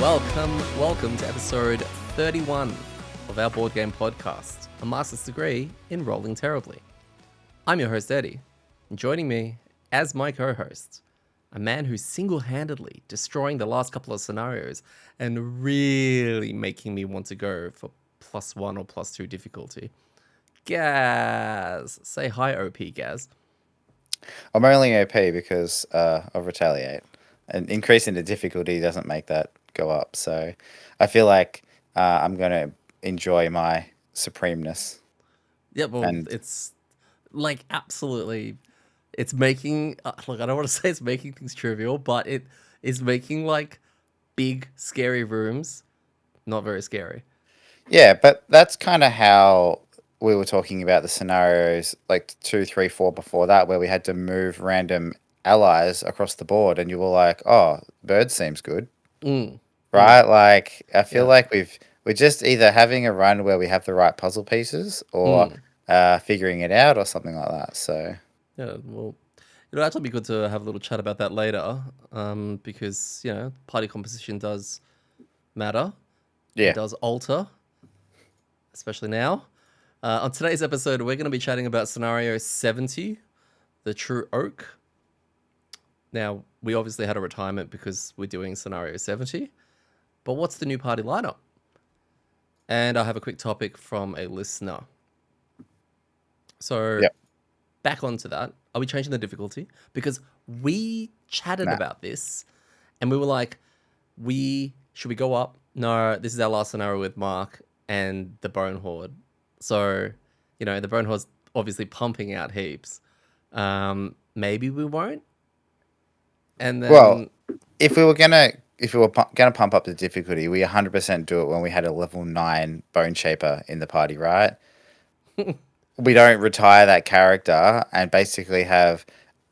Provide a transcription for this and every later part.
Welcome to episode 31 of our board game podcast, a master's degree in rolling terribly. I'm your host, Eddie, and joining me as my co-host, a man who's single-handedly destroying the last couple of scenarios and really making me want to go for +1 or +2 difficulty. Gaz. Say hi, OP, Gaz. I'm only OP because of Retaliate. And increasing the difficulty doesn't make that go up. So I feel like I'm going to enjoy my supremeness. Yeah, well, And it's like absolutely, it's making, like, I don't want to say it's making things trivial, but it is making like big, scary rooms not very scary. yeah, but that's kind of how we were talking about the scenarios like 2, 3, 4 before that, where we had to move random allies across the board. And you were like, oh, bird seems good. Mm, Right? Like, I feel yeah. like we're just either having a run where we have the right puzzle pieces or Mm, figuring it out or something like that. So, yeah. Well, it'll actually be good to have a little chat about that later, because party composition does matter and yeah. does alter, especially now. On today's episode, we're going to be chatting about scenario 70, the True Oak. Now, we obviously had a retirement because we're doing scenario 70, but what's the new party lineup? And I have a quick topic from a listener. So, Yep. back onto that. Are we changing the difficulty? Because we chatted Nah. about this and we were like, should we go up? No, this is our last scenario with Mark and the Bone Horde. So, the Bone Horde's obviously pumping out heaps. Maybe we won't. And Well, then if we were gonna pump up the difficulty, we 100% do it when we had a level 9 Bone Shaper in the party, right? We don't retire that character and basically have,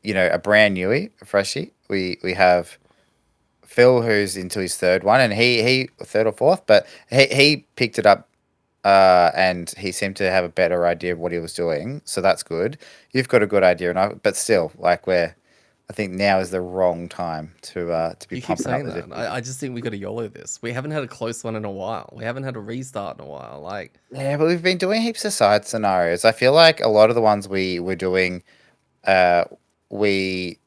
a brand newie, a freshie. We have Phil, who's into his third one, and he third or fourth, but he picked it up, and he seemed to have a better idea of what he was doing, so that's good. You've got a good idea, but still, like I think now is the wrong time to be you keep pumping up saying the that. I difficulty. just think we got to YOLO this. We haven't had a close one in a while. We haven't had a restart in a while. Like, Yeah, but we've been doing heaps of side scenarios. I feel like a lot of the ones we were doing, uh, we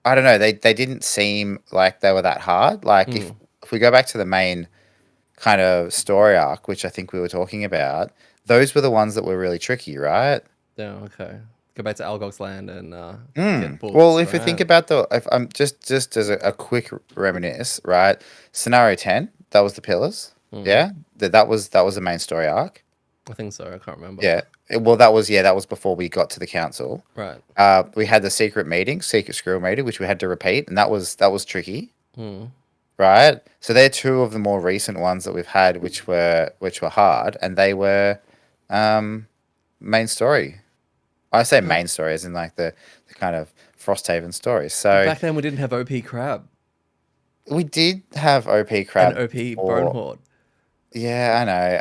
I don't know, they didn't seem like they were that hard. Like hmm. if we go back to the main kind of story arc, which I think we were talking about, those were the ones that were really tricky, right? Yeah, okay. Go back to Algog's land and get Well, books, if we think right? about if I'm just as a quick reminisce, right? Scenario 10, that was the pillars. Mm, Yeah, that was the main story arc. I think so. I can't remember. Yeah. Well, that was before we got to the council. Right. We had the secret squirrel meeting, which we had to repeat, and that was tricky, Mm. right? So they're two of the more recent ones that we've had, which were hard, and they were main story. I say Uh, main story as in like the kind of Frosthaven stories. but So back then we didn't have OP Crab we did have OP and Crab OP Bone for. Horde. Yeah, I know.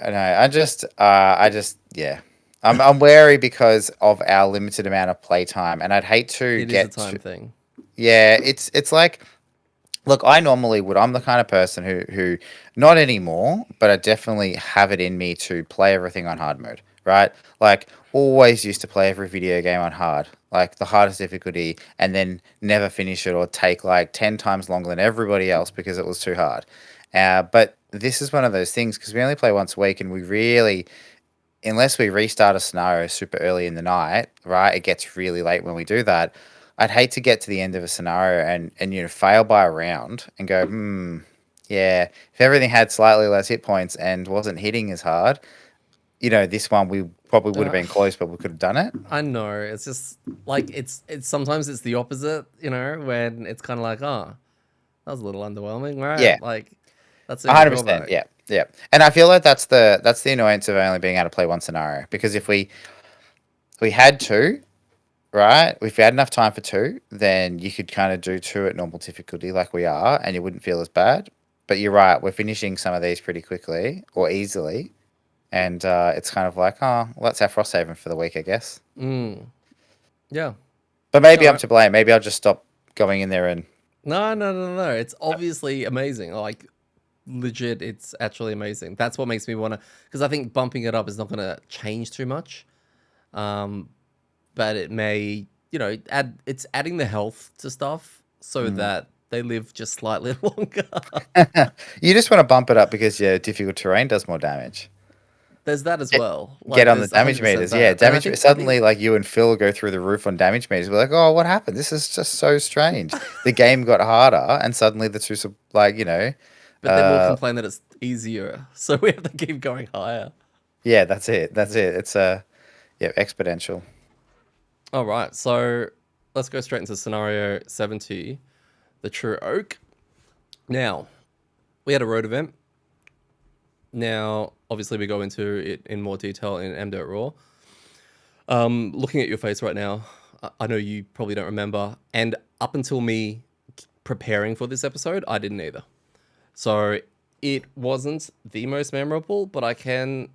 Yeah. I'm wary because of our limited amount of playtime, and I'd hate to It is a get. time thing. Yeah, it's like, look, I normally would. I'm the kind of person who not anymore, but I definitely have it in me to play everything on hard mode, right? Like always used to play every video game on hard, like the hardest difficulty, and then never finish it or take like 10 times longer than everybody else because it was too hard. But this is one of those things because we only play once a week, and we really, unless we restart a scenario super early in the night, right? It gets really late when we do that. I'd hate to get to the end of a scenario and fail by a round and go, yeah, if everything had slightly less hit points and wasn't hitting as hard, this one we probably would have Uh, been close, but we could have done it. I know. It's just like it's sometimes it's the opposite. When it's kind of like, oh, that was a little underwhelming, right? Yeah, Like that's the only 100%. drawback. Yeah, yeah. And I feel like that's the annoyance of only being able to play one scenario because if we had two, right? If we had enough time for two, then you could kind of do two at normal difficulty like we are, and you wouldn't feel as bad. But you're right, we're finishing some of these pretty quickly or easily, and it's kind of like, oh, well, that's our Frosthaven for the week, I guess. Mm. Yeah. But maybe All I'm right. to blame. Maybe I'll just stop going in there and No. It's obviously amazing. Like legit, it's actually amazing. That's what makes me want to, because I think bumping it up is not going to change too much. But it may, it's adding the health to stuff so Mm. that they live just slightly longer. You just want to bump it up because your difficult terrain does more damage. There's that as well. Get Like, on the there's damage 100% meters. Yeah, that. And I damage. think, Suddenly, like you and Phil go through the roof on damage meters. We're like, oh, what happened? This is just so strange. The game got harder, and suddenly the two, but then we'll complain that it's easier. So we have to keep going higher. yeah, that's it. That's it. It's yeah, exponential. All right. So let's go straight into scenario 70, the True Oak. Now, we had a road event. Now, obviously, we go into it in more detail in amDirt Raw. Looking at your face right now, I know you probably don't remember. And up until me preparing for this episode, I didn't either. So it wasn't the most memorable, but I can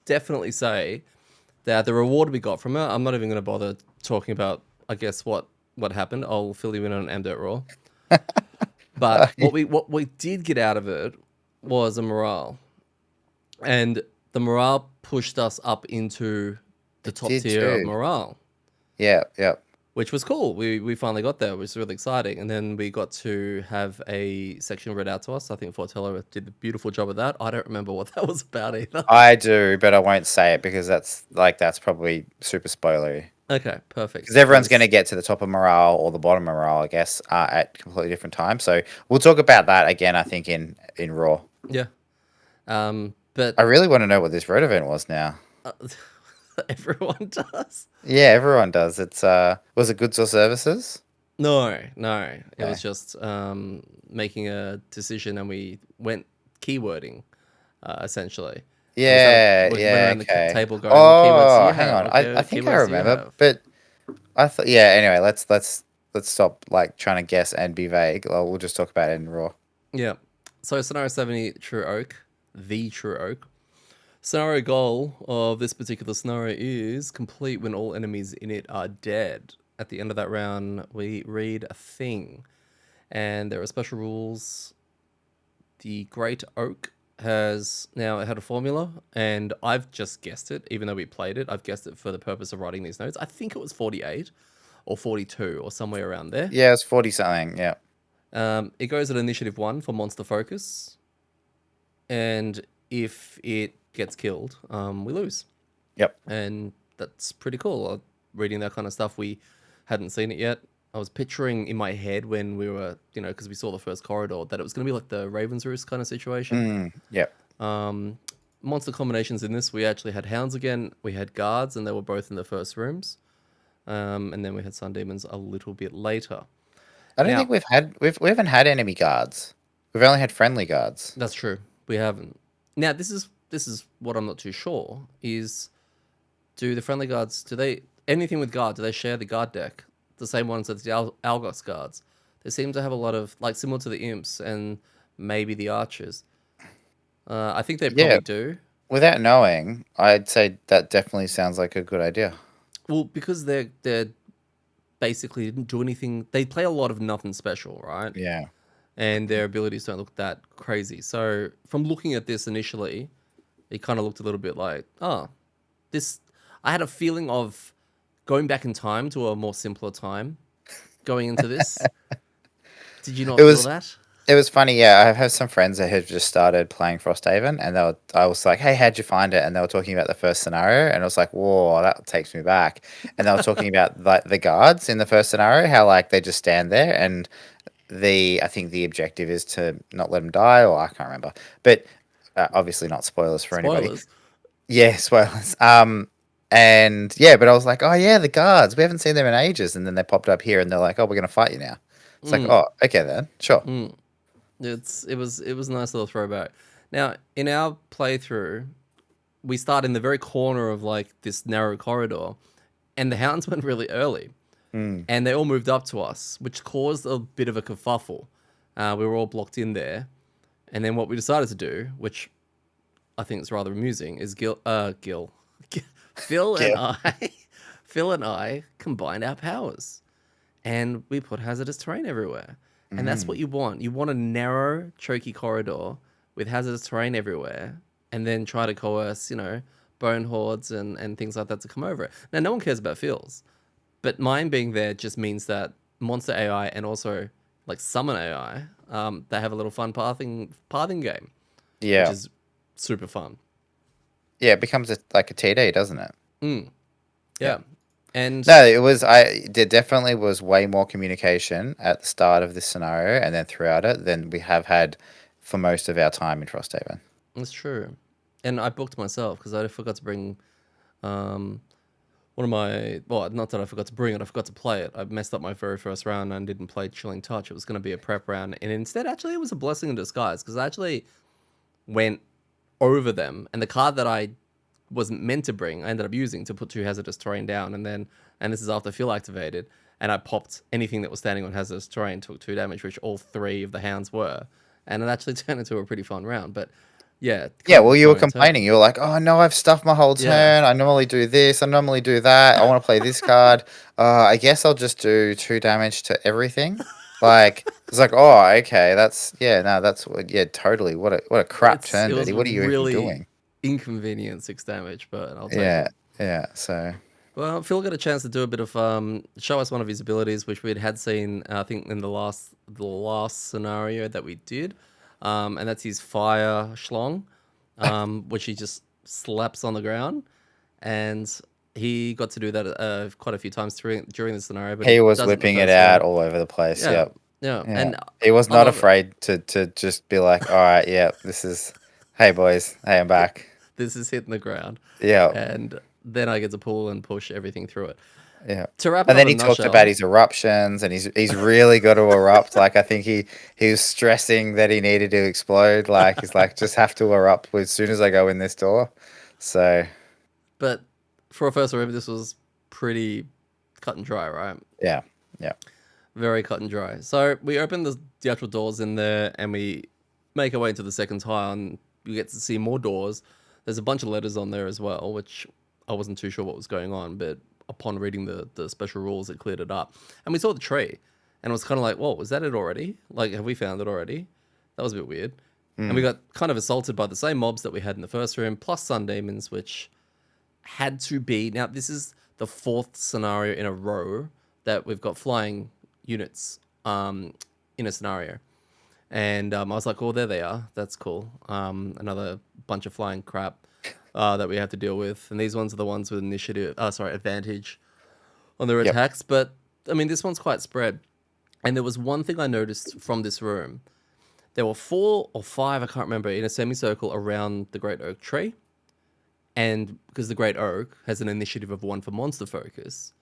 definitely say that the reward we got from it, I'm not even going to bother talking about, I guess, what happened. I'll fill you in on amDirt Raw. But what we did get out of it was a morale. And the morale pushed us up into the top did tier of too. morale, Yeah, yeah. which was cool. We finally got there, which was really exciting. And then we got to have a section read out to us. I think Fortello did a beautiful job of that. I don't remember what that was about either. I do, but I won't say it because that's probably super spoilery. Okay, perfect. Because everyone's going to get to the top of morale or the bottom of morale, I guess, at completely different times. So we'll talk about that again, I think, in Raw. Yeah. But I really want to know what this road event was now. everyone does. Yeah, everyone does. It's was it goods or services? No. It Okay. was just making a decision, and we went keywording, essentially. Yeah, We went yeah, around the okay. table going, what keywords do Oh, you hang have? on. Okay, I what think I keywords do you remember, have? but I thought yeah, anyway, let's stop like trying to guess and be vague. We'll just talk about it in Raw. Yeah. So scenario 70, True Oak, the True Oak. Scenario goal of this particular scenario is complete when all enemies in it are dead. At the end of that round, we read a thing. And there are special rules. The Great Oak has now had a formula, and I've just guessed it, even though we played it. I've guessed it for the purpose of writing these notes. I think it was 48 or 42 or somewhere around there. Yeah, it's 40 something. Yeah. It goes at initiative 1 for monster focus, and if it gets killed, we lose. Yep. And that's pretty cool. Reading that kind of stuff, we hadn't seen it yet. I was picturing in my head when we were, because we saw the first corridor, that it was going to be like the Raven's Roost kind of situation. Yep. Monster combinations in this, we actually had hounds again, we had guards, and they were both in the first rooms. And then we had sun demons a little bit later. I don't think we haven't had enemy guards. We've only had friendly guards. That's true. We haven't. Now this is what I'm not too sure is, do the friendly guards, anything with guard, do they share the guard deck? The same ones as the Algos guards. They seem to have a lot of, like, similar to the imps and maybe the archers. I think they probably do. Without knowing, I'd say that definitely sounds like a good idea. Well, because they're basically didn't do anything. They play a lot of nothing special, right? Yeah. And their abilities don't look that crazy. So from looking at this initially, it kind of looked a little bit like, this. I had a feeling of going back in time to a more simpler time going into this. Did you not feel that? It was funny, yeah. I have some friends that had just started playing Frosthaven, and I was like, "Hey, how'd you find it?" And they were talking about the first scenario, and I was like, "Whoa, that takes me back." And they were talking about like the guards in the first scenario, how like they just stand there, and I think the objective is to not let them die, or I can't remember, but obviously not spoilers for anybody. Spoilers. Yeah, spoilers. And yeah, but I was like, "Oh yeah, the guards. We haven't seen them in ages," and then they popped up here, and they're like, "Oh, we're gonna fight you now." It's like, "Oh, okay then, sure." It was a nice little throwback. Now, in our playthrough, we start in the very corner of like this narrow corridor, and the hounds went really early, and they all moved up to us, which caused a bit of a kerfuffle. We were all blocked in there, and then what we decided to do, which I think is rather amusing, is Phil and I combined our powers, and we put hazardous terrain everywhere. And that's what Mm. you want. You want a narrow, choky corridor with hazardous terrain everywhere, and then try to coerce, bone hordes and things like that to come over it. Now, no one cares about feels, but mine being there just means that monster AI and also like summon AI, they have a little fun pathing game, which Yeah. is super fun. Yeah, it becomes like a TD, doesn't it? Mm, Yeah. yeah, and No, it was. There definitely was way more communication at the start of this scenario, and then throughout it, than we have had for most of our time in Frosthaven. it's true. And I booked myself because I forgot to bring um, one of my, well, not that I forgot to bring it, I forgot to play it. I messed up my very first round and didn't play Chilling Touch. It was going to be a prep round, and instead, actually, it was a blessing in disguise because I actually went over them, and the card that I wasn't meant to bring, I ended up using to put 2 hazardous terrain down, and this is after field activated, and I popped anything that was standing on hazardous terrain, took 2 damage, which all 3 of the hounds were, and it actually turned into a pretty fun round. But yeah, Yeah, kind of well, took you my were own complaining. turn. You were like, "Oh no, I've stuffed my whole Yeah, turn. I normally do this. I normally do that. I want to play this card. I guess I'll just do 2 damage to everything." Like it's like, "Oh, okay, that's yeah, no, that's yeah, totally. What a crap it turn, was Daddy. What are you even really doing?" inconvenient 6 damage, but I'll take Yeah, it. yeah. So Well, Phil got a chance to do a bit of show us one of his abilities, which we had seen, I think, in the last scenario that we did, and that's his fire schlong, which he just slaps on the ground, and he got to do that quite a few times during the scenario, but he he was does it in the whipping it first out room. all over the place. Yeah, Yep. yeah, Yeah. and He was I not love it. afraid to just be like, "All right, yeah, this is. Hey boys, hey, I'm back." This is hitting the ground, Yeah. and then I get to pull and push everything through it. Yeah. To wrap it And up then in he a talked about nutshell, his eruptions and he's really got to erupt. Like I think he was stressing that he needed to explode. Like he's like, just have to erupt as soon as I go in this door. So but for a first room, this was pretty cut and dry, right? yeah. Yeah. Very cut and dry. So we open the actual doors in there and we make our way into the second tile and we get to see more doors. There's a bunch of letters on there as well, which I wasn't too sure what was going on, but upon reading the special rules, it cleared it up. And we saw the tree and it was kind of like, whoa, was that it already? Like, have we found it already? That was a bit weird. And we Mm. got kind of assaulted by the same mobs that we had in the first room, plus sun demons, which had to be. Now, this is the 4th scenario in a row that we've got flying units in a scenario. And I was like, oh, there they are. That's cool. Another bunch of flying crap that we have to deal with. And these ones are the ones with advantage on their Yep. attacks. But, I mean, this one's quite spread. And there was one thing I noticed from this room. There were 4 or 5, I can't remember, in a semicircle around the Great Oak Tree. And because the Great Oak has an initiative of 1 for monster focus,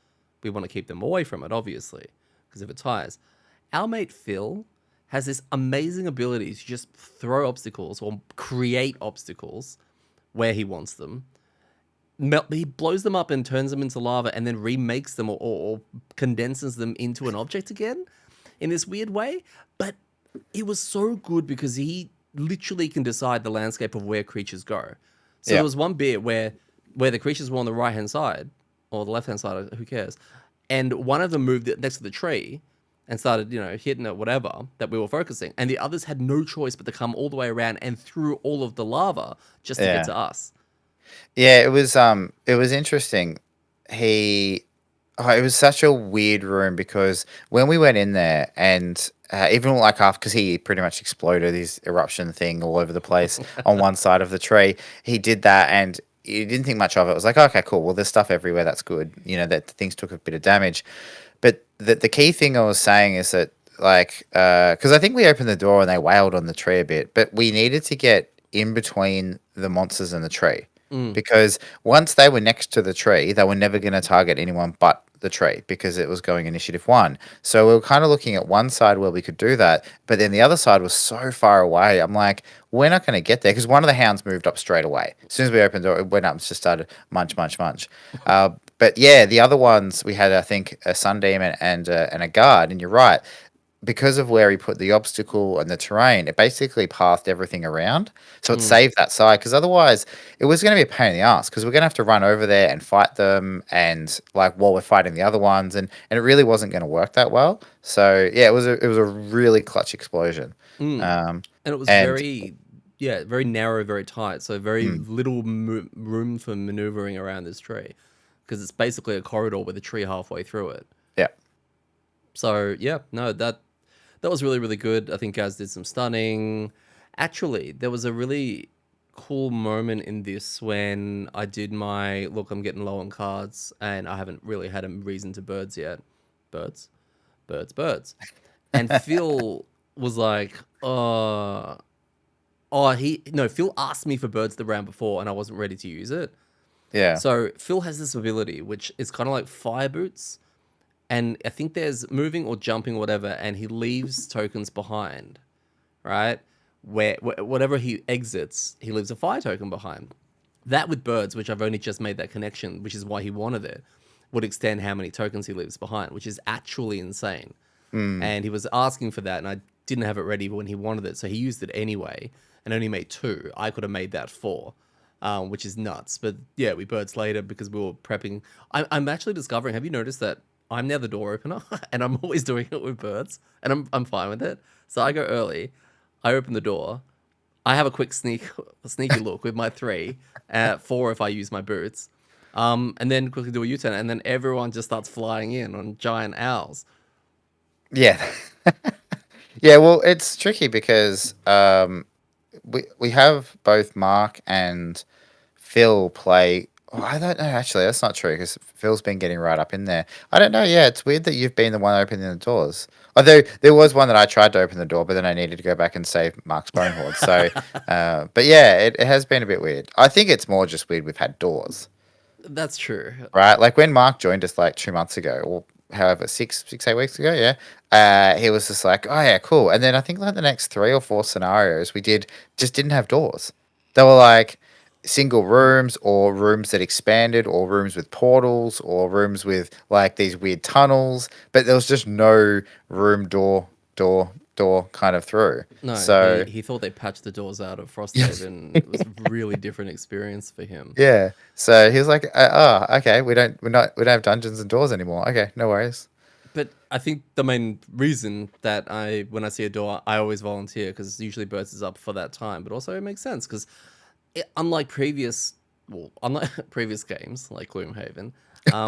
we want to keep them away from it, obviously, because if it tires. Our mate Phil has this amazing ability to just throw obstacles or create obstacles where he wants them. He blows them up and turns them into lava and then remakes them or condenses them into an object again in this weird way. But it was so good because he literally can decide the landscape of where creatures go. So there Yep. was one bit where the creatures were on the right hand side or the left hand side, who cares? And one of them moved next to the tree and started, hitting it, whatever that we were focusing. And the others had no choice but to come all the way around and through all of the lava just to get Yeah. to us. Yeah, it was interesting. He it was such a weird room because when we went in there and even like after because he pretty much exploded his eruption thing all over the place on one side of the tree, he did that and he didn't think much of it. It was like, okay, cool. Well, there's stuff everywhere. That's good. You know that things took a bit of damage, but the key thing I was saying is that like because I think we opened the door and they wailed on the tree a bit, but we needed to get in between the monsters and the tree Mm, because once they were next to the tree, they were never going to target anyone but the tree because it was going initiative 1. So we were kind of looking at one side where we could do that, but then the other side was so far away. I'm like, we're not going to get there because one of the hounds moved up straight away. As soon as we opened the door, it went up and just started munch, munch, munch. But yeah, the other ones we had, I think, a sun demon and a guard. And you're right, because of where he put the obstacle and the terrain, it basically pathed everything around. So it Mm, saved that side because otherwise it was going to be a pain in the ass because we're going to have to run over there and fight them and like while we're fighting the other ones and it really wasn't going to work that well. So yeah, it was a really clutch explosion. mm. Um, And it was and very, yeah, very narrow, very tight. So very mm, little room for maneuvering around this tree, because it's basically a corridor with a tree halfway through it. yeah, So yeah, no, that was really really good. I think Gaz did some stunning. Actually, there was a really cool moment in this when I did my look. I'm getting low on cards, and I haven't really had a reason to birds yet. Birds, birds. And Phil was like, oh, he no. Phil asked me for birds the round before, and I wasn't ready to use it. yeah, So Phil has this ability, which is kind of like fire boots, and I think there's moving or jumping or whatever, and he leaves tokens behind, right? Where whatever he exits, he leaves a fire token behind. That with birds, which I've only just made that connection, which is why he wanted it, would extend how many tokens he leaves behind, which is actually insane. mm, And he was asking for that, and I didn't have it ready when he wanted it, so he used it anyway, and only made two. I could have made that four, which is nuts. But yeah, we birds later because we were prepping. I'm actually discovering. Have you noticed that I'm now the door opener, and I'm always doing it with birds, and I'm fine with it. So I go early, I open the door, I have a quick sneaky look with my three, four if I use my boots, and then quickly do a U-turn, and then everyone just starts flying in on giant owls. yeah. Yeah, well, it's tricky because we have both Mark and Phil play. Oh, I don't know. Actually, that's not true because Phil's been getting right up in there. I don't know. Yeah, it's weird that you've been the one opening the doors. Although there was one that I tried to open the door, but then I needed to go back and save Mark's bone hoard. So, but yeah, it has been a bit weird. I think it's more just weird we've had doors, That's true. right? Like when Mark joined us like 2 months ago, or however, 8 weeks ago, yeah. He was just like, oh yeah, cool. And then I think like the next 3 or 4 scenarios we did just didn't have doors. They were like single rooms or rooms that expanded or rooms with portals or rooms with like these weird tunnels, but there was just no room door kind of through. No, So he thought they patched the doors out of Frosthaven. It was a really different experience for him. yeah. So he was like, "Oh, okay. We don't have dungeons and doors anymore. Okay, no worries." But I think the main reason that when I see a door, I always volunteer because usually Birds is up for that time. But also it makes sense because unlike unlike previous games like Gloomhaven,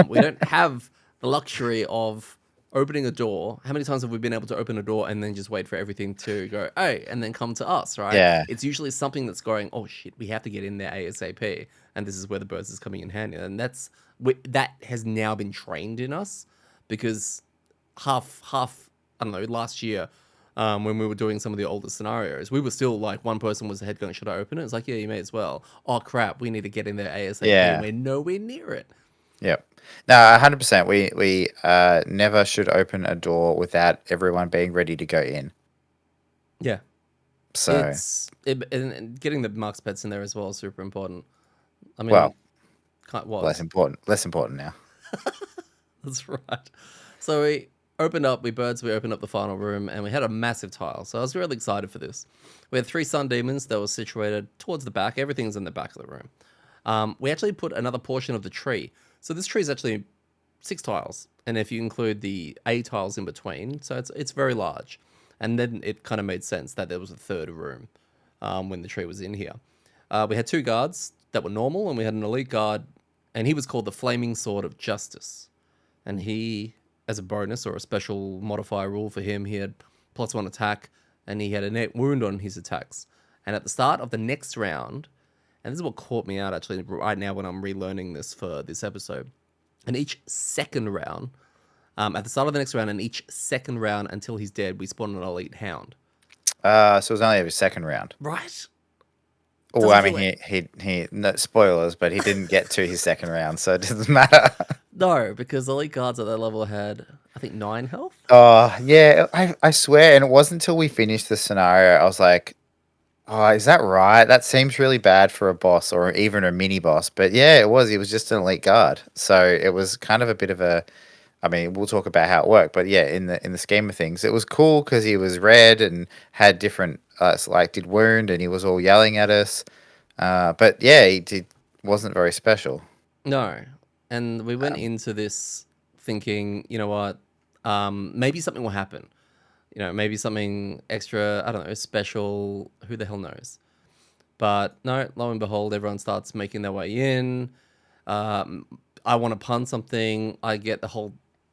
we don't have the luxury of opening a door. How many times have we been able to open a door and then just wait for everything to go, hey, and then come to us, right? Yeah. It's usually something that's going, oh shit, we have to get in there ASAP, and this is where the birds is coming in handy, and that has now been trained in us because half I don't know last year. When we were doing some of the older scenarios, we were still like one person was the head going, should I open it? It's like, yeah, you may as well. Oh crap, we need to get in there ASAP, and Yeah. we're nowhere near it. Yep. No, 100%. We never should open a door without everyone being ready to go in. Yeah, So, and getting the Mark's pets in there as well is super important. I well, mean, less was important. Less important now. that's right. So we opened up the final room, and we had a massive tile. So I was really excited for this. We had three sun demons that were situated towards the back. Everything's in the back of the room. We actually put another portion of the tree. So this tree is actually 6 tiles, and if you include the A tiles in between, so it's very large. And then it kind of made sense that there was a third room when the tree was in here. We had two guards that were normal, and we had an elite guard, and he was called the Flaming Sword of Justice. And he, as a bonus or a special modifier rule for him, he had +1 attack, and he had a net wound on his attacks. And at the start of the next round, and this is what caught me out actually right now when I'm relearning this for this episode. And each second round, at the start of the next round, and each second round until he's dead, we spawn an elite hound. So it was only every second round. Right? Oh, Doesn't I feel mean, like he no spoilers, but he didn't get to his second round, so it doesn't matter. no, because elite guards at that level had I think 9 health. Oh, yeah, I swear, and it wasn't until we finished the scenario I was like, oh, is that right? That seems really bad for a boss or even a mini boss. But yeah, it was. He was just an elite guard, so it was kind of a bit of a I mean, we'll talk about how it worked, but yeah, in the scheme of things, it was cool because he was red and had different, like did wound, and he was all yelling at us. But yeah, he did wasn't very special. No. And we went Um, into this thinking, you know what, maybe something will happen. Maybe something extra, I don't know, special, who the hell knows. But no, lo and behold, everyone starts making their way in. Um, I want to pun something. I get the whole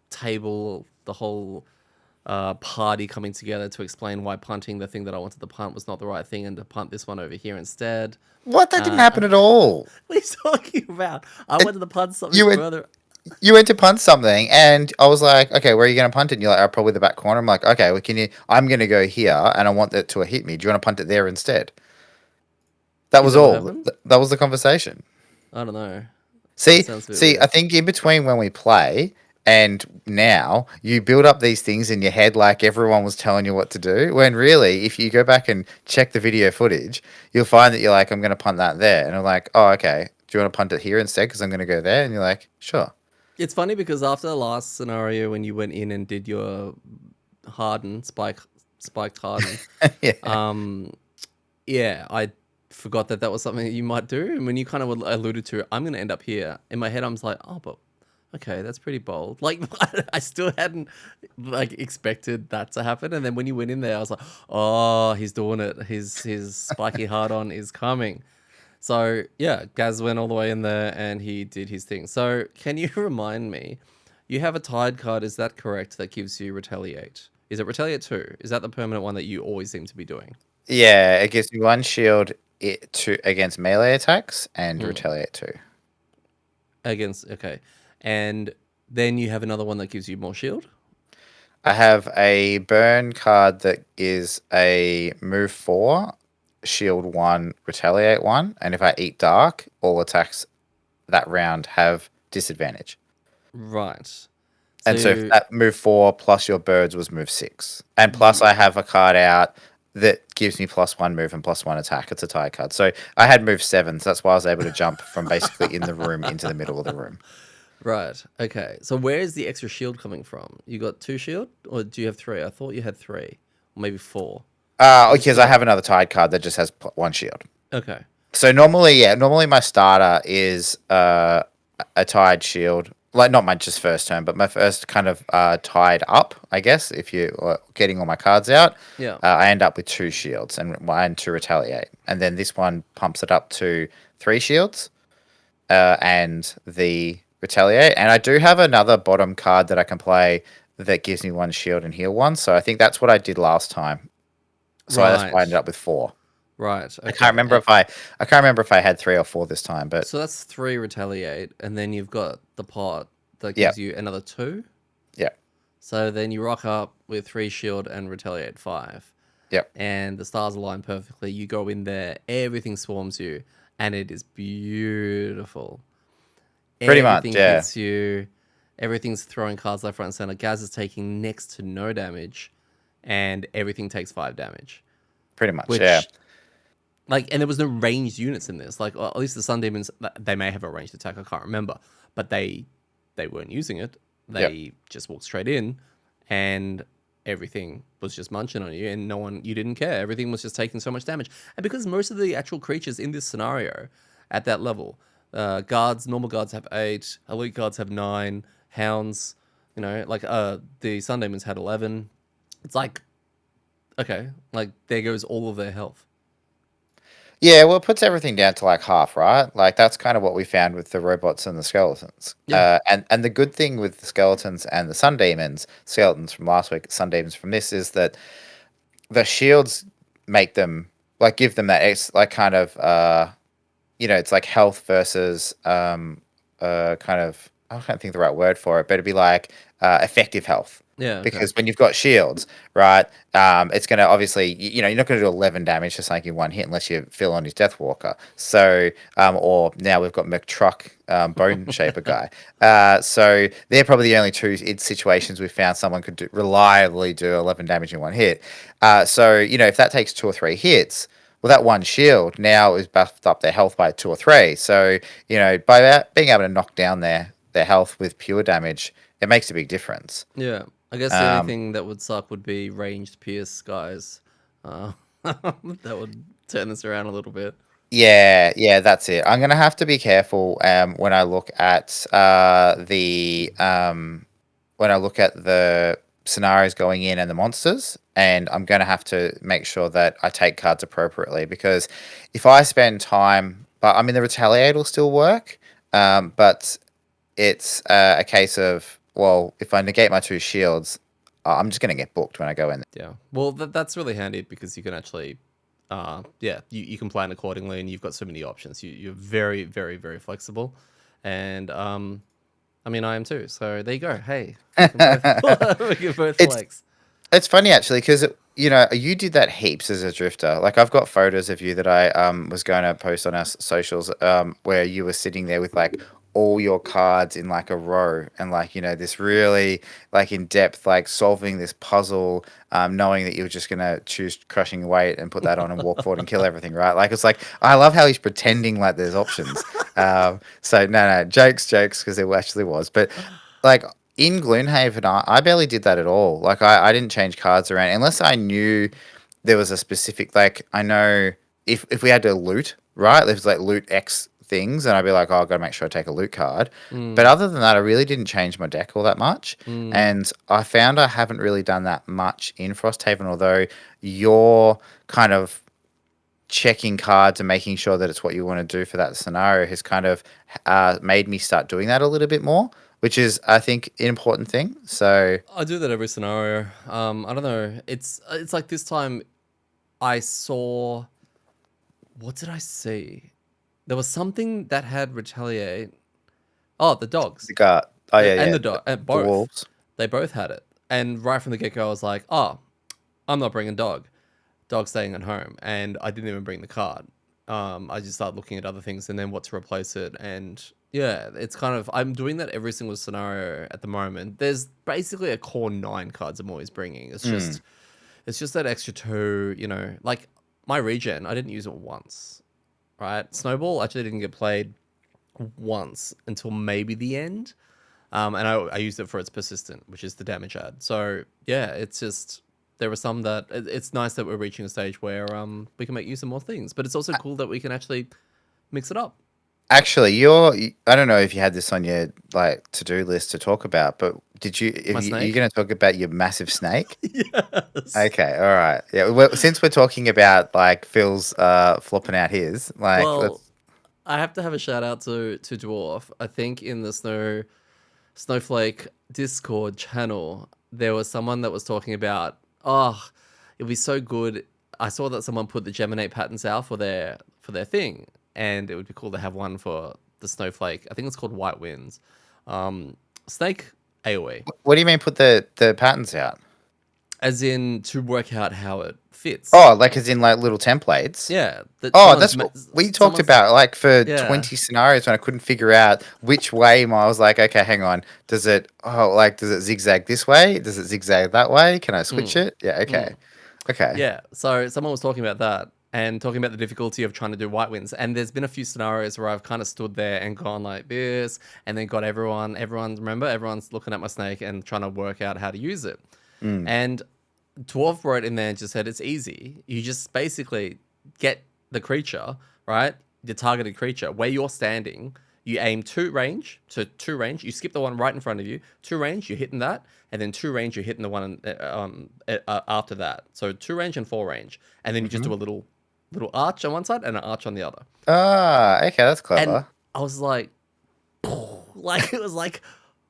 table, the whole party coming together to explain why punting the thing that I wanted to punt was not the right thing and to punt this one over here instead. what that didn't happen Uh, at all. what are you talking about? I It, wanted to punt something you went further. you went to punt something, and I was like, okay, where are you going to punt it? And you're like, oh, probably the back corner. I'm like, okay, well, can you? I'm going to go here, and I want it to hit me. Do you want to punt it there instead? That Is was that what all. happened? That was the conversation. I don't know. That See, sounds a bit see, I weird. think in between when we play and now, you build up these things in your head like everyone was telling you what to do. When really, if you go back and check the video footage, you'll find that you're like, I'm going to punt that there. And I'm like, oh, okay. Do you want to punt it here instead? Because I'm going to go there. And you're like, sure. It's funny because after the last scenario, when you went in and did your spiked harden, Yeah. um, yeah, I forgot that was something that you might do. And when you kind of alluded to, I'm going to end up here. In my head, I was like, oh, but okay, that's pretty bold. Like, I still hadn't like expected that to happen. And then when you went in there, I was like, oh, he's doing it. His spiky hard on is coming. So yeah, Gaz went all the way in there and he did his thing. So can you remind me? You have a Tide card, is that correct? That gives you Retaliate. Is it Retaliate 2? Is that the permanent one that you always seem to be doing? Yeah. It gives me one shield against melee attacks and Hmm. retaliate too. Against, okay. And then you have another one that gives you more shield? I have a burn card that is a move 4, shield 1, retaliate 1, and if I eat dark, all attacks that round have disadvantage. Right. And so So that move 4 plus your birds was move 6. And plus you, I have a card out that gives me +1 move and +1 attack. It's a tie card. So I had move 7, so that's why I was able to jump from basically in the room into the middle of the room. right. Okay. So where is the extra shield coming from? You got 2 shield or do you have 3? I thought you had 3 or maybe 4. You Because I split have up. another tide card that just has 1 shield. Okay. So normally, yeah, normally my starter is a tied shield. Like not my just first turn, but my first kind of tied up, I guess. If you are getting all my cards out, Yeah. I end up with 2 shields and to retaliate, and then this one pumps it up to 3 shields and the retaliate. And I do have another bottom card that I can play that gives me 1 shield and heal 1. So I think that's what I did last time. So that's why I ended Right. up with 4. Right. I can't Okay. remember if I can't remember if I had 3 or 4 this time, but So that's 3 retaliate, and then you've got the pot that yeah, gives you another 2. yeah, So then you rock up with 3 shield and retaliate 5. yeah. And the stars align perfectly. You go in there, everything swarms you, and it is beautiful. Pretty much, Everything yeah. hits you. Everything's throwing cards left, right, and center. Gaz is taking next to no damage, and everything takes 5 damage. Pretty much, yeah. Which, like, and there was no ranged units in this. Like, at least the Sun Demons, they may have a ranged attack. I can't remember, but they weren't using it. Yep. They just walked straight in, and everything was just munching on you, and you didn't care. Everything was just taking so much damage, and because most of the actual creatures in this scenario at that level, normal guards have 8, elite guards have 9, hounds, like the Sun Demons had 11. It's like, okay, like there goes all of their health. Yeah, well, it puts everything down to like half, right? Like that's kind of what we found with the robots and the skeletons. Yeah. And the good thing with the skeletons and the sun demons, skeletons from last week, sun demons from this, is that the shields make them like give them that like kind of it's like health versus kind of I can't think of the right word for it, but it'd be like effective health. Yeah. Okay. Because when you've got shields, right, it's going to obviously, you're not going to do 11 damage to something in one hit unless you fill on his Deathwalker. So, or now we've got McTruck, Bone Shaper guy. So they're probably the only two situations we've found someone could reliably do 11 damage in one hit. So, if that takes 2 or 3 hits, well, that one shield now is buffed up their health by 2 or 3. So, by being able to knock down their health with pure damage, it makes a big difference. Yeah, I guess the only Um, thing that would suck would be ranged pierce guys. That would turn this around a little bit. yeah, that's it. I'm gonna have to be careful when I look at when I look at the scenarios going in and the monsters, and I'm gonna have to make sure that I take cards appropriately because if I spend time, but I mean the retaliate will still work, but it's a case of well, if I negate my two shields, I'm just gonna get booked when I go in. Yeah, well, that's really handy because you can actually, yeah, you can plan accordingly, and you've got so many options. You're very, very, very flexible, and I mean, I am too. So there you go. Hey, we can both we can both It's flex. It's funny actually because you know you did that heaps as a drifter. Like I've got photos of you that I was going to post on our socials where you were sitting there with like all your cards in like a row and like you know this really like in depth like solving this puzzle, knowing that you were just gonna choose crushing weight and put that on and walk forward and kill everything, right? Like it's like I love how he's pretending like there's options. So no jokes because there actually was, but like in Gloomhaven, I barely did that at all. Like I didn't change cards around unless I knew there was a specific like I know if we had to loot, right? There's like loot X things, and I'd be like, oh, I've got to make sure I take a loot card. But Mm, other than that, I really didn't change my deck all that much. mm. And I found I haven't really done that much in Frosthaven, although you're kind of checking cards and making sure that it's what you want to do for that scenario has kind of made me start doing that a little bit more, which is, I think, an important thing. So, I do that every scenario. I don't know. It's like this time I saw. What did I see? There was something that had retaliate. Oh, the dogs. the guard, oh, yeah, And yeah, the dog, and the both. wolves. They both had it. And right from the get go, I was like, oh, I'm not bringing dog. Dog staying at home. And I didn't even bring the card. I just started looking at other things and then what to replace it. And yeah, it's kind of, I'm doing that every single scenario at the moment. There's basically a core 9 cards I'm always bringing. Mm. It's just that extra 2, like my regen, I didn't use it once, right? Snowball actually didn't get played once until maybe the end. And I used it for its persistent, which is the damage add. So yeah, it's just there are some that it's nice that we're reaching a stage where we can make use of more things, but it's also cool that we can actually mix it up. Actually, I don't know if you had this on your like to-do list to talk about, but did you, My if you're snake. going to talk about your massive snake? Yes. Okay, all right. Yeah, well, since we're talking about like Phil's flopping out his, like Well, let's I have to have a shout out to Dwarf. I think in the Snowflake Discord channel, there was someone that was talking about, oh, it'd be so good. I saw that someone put the Geminate patterns out for their thing, and it would be cool to have one for the Snowflake. I think it's called White Winds. Snake AoE, what do you mean put the patterns out? as in to work out how it fits. Oh, like as in like little templates? Yeah, that Oh, that's what we talked someone's about. Like for yeah. 20 scenarios when I couldn't figure out which way I was like, okay, hang on. Does it zigzag this way? Does it zigzag that way? Can I switch Mm, it? Yeah, okay. mm. Okay. Yeah, so someone was talking about that and talking about the difficulty of trying to do white wins. And there's been a few scenarios where I've kind of stood there and gone like this, and then got everyone's looking at my snake and trying to work out how to use it. Mm. And Dwarf wrote in there and just said it's easy. You just basically get the creature, right? The targeted creature where you're standing. You aim two range. You skip the one right in front of you. Two range, you're hitting that, and then two range, you're hitting the one after that. So two range and four range, and then you just Hmm. do a little arch on one side and an arch on the other. Ah, okay, that's And clever. I was like, like it was like,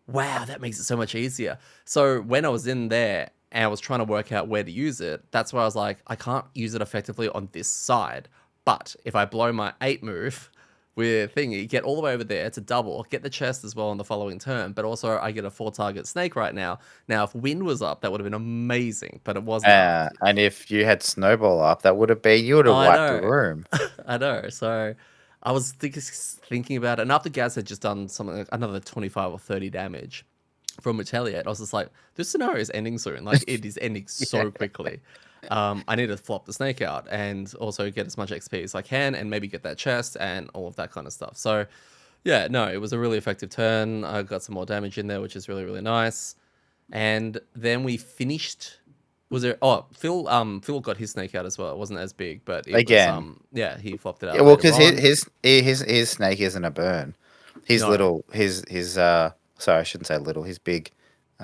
wow, that makes it so much easier. So when I was in there and I was trying to work out where to use it, that's where I was like, I can't use it effectively on this side. But if I blow my 8 move with thingy, get all the way over there, it's a double, get the chest as well on the following turn, but also I get a 4 target snake right now. Now, if wind was up, that would have been amazing, but it wasn't up. And if you had Snowball up, that would have been, you would have I wiped the know. room. I know. So I was thinking about it, and after Gaz had just done something like another 25 or 30 damage from Retaliate, I was just like, this scenario is ending soon. Like, it is ending Yeah. so quickly. I need to flop the snake out and also get as much XP as I can and maybe get that chest and all of that kind of stuff. So, Yeah, no, it was a really effective turn. I got some more damage in there, which is really, really nice. And then we finished. Was there? Oh, Phil got his snake out as well. It wasn't as big, but it was Again. yeah, he flopped it Yeah, out well, later because on. his snake isn't a burn. His No, little his sorry, I shouldn't say little. His big,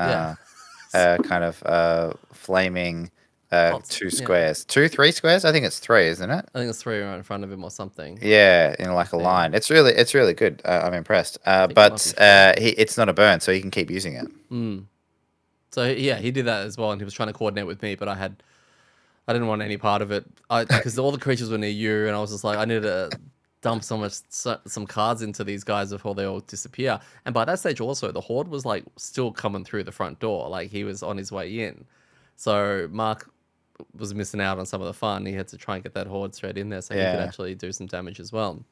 yeah, uh, kind of flaming pots. two Yeah, squares, 3 squares. I think it's three, isn't it? I think it's three right in front of him or something. Yeah, in like a Yeah, line. It's really good. I'm impressed. I think it might be four. It's not a burn, so he can keep using it. Mm. So yeah, he did that as well, and he was trying to coordinate with me, but I didn't want any part of it. Because all the creatures were near you, and I was just like, I need to dump some cards into these guys before they all disappear. And by that stage, also the horde was like still coming through the front door, like he was on his way in. So Mark was missing out on some of the fun. He had to try and get that horde straight in there so he could Yeah, actually do some damage as well.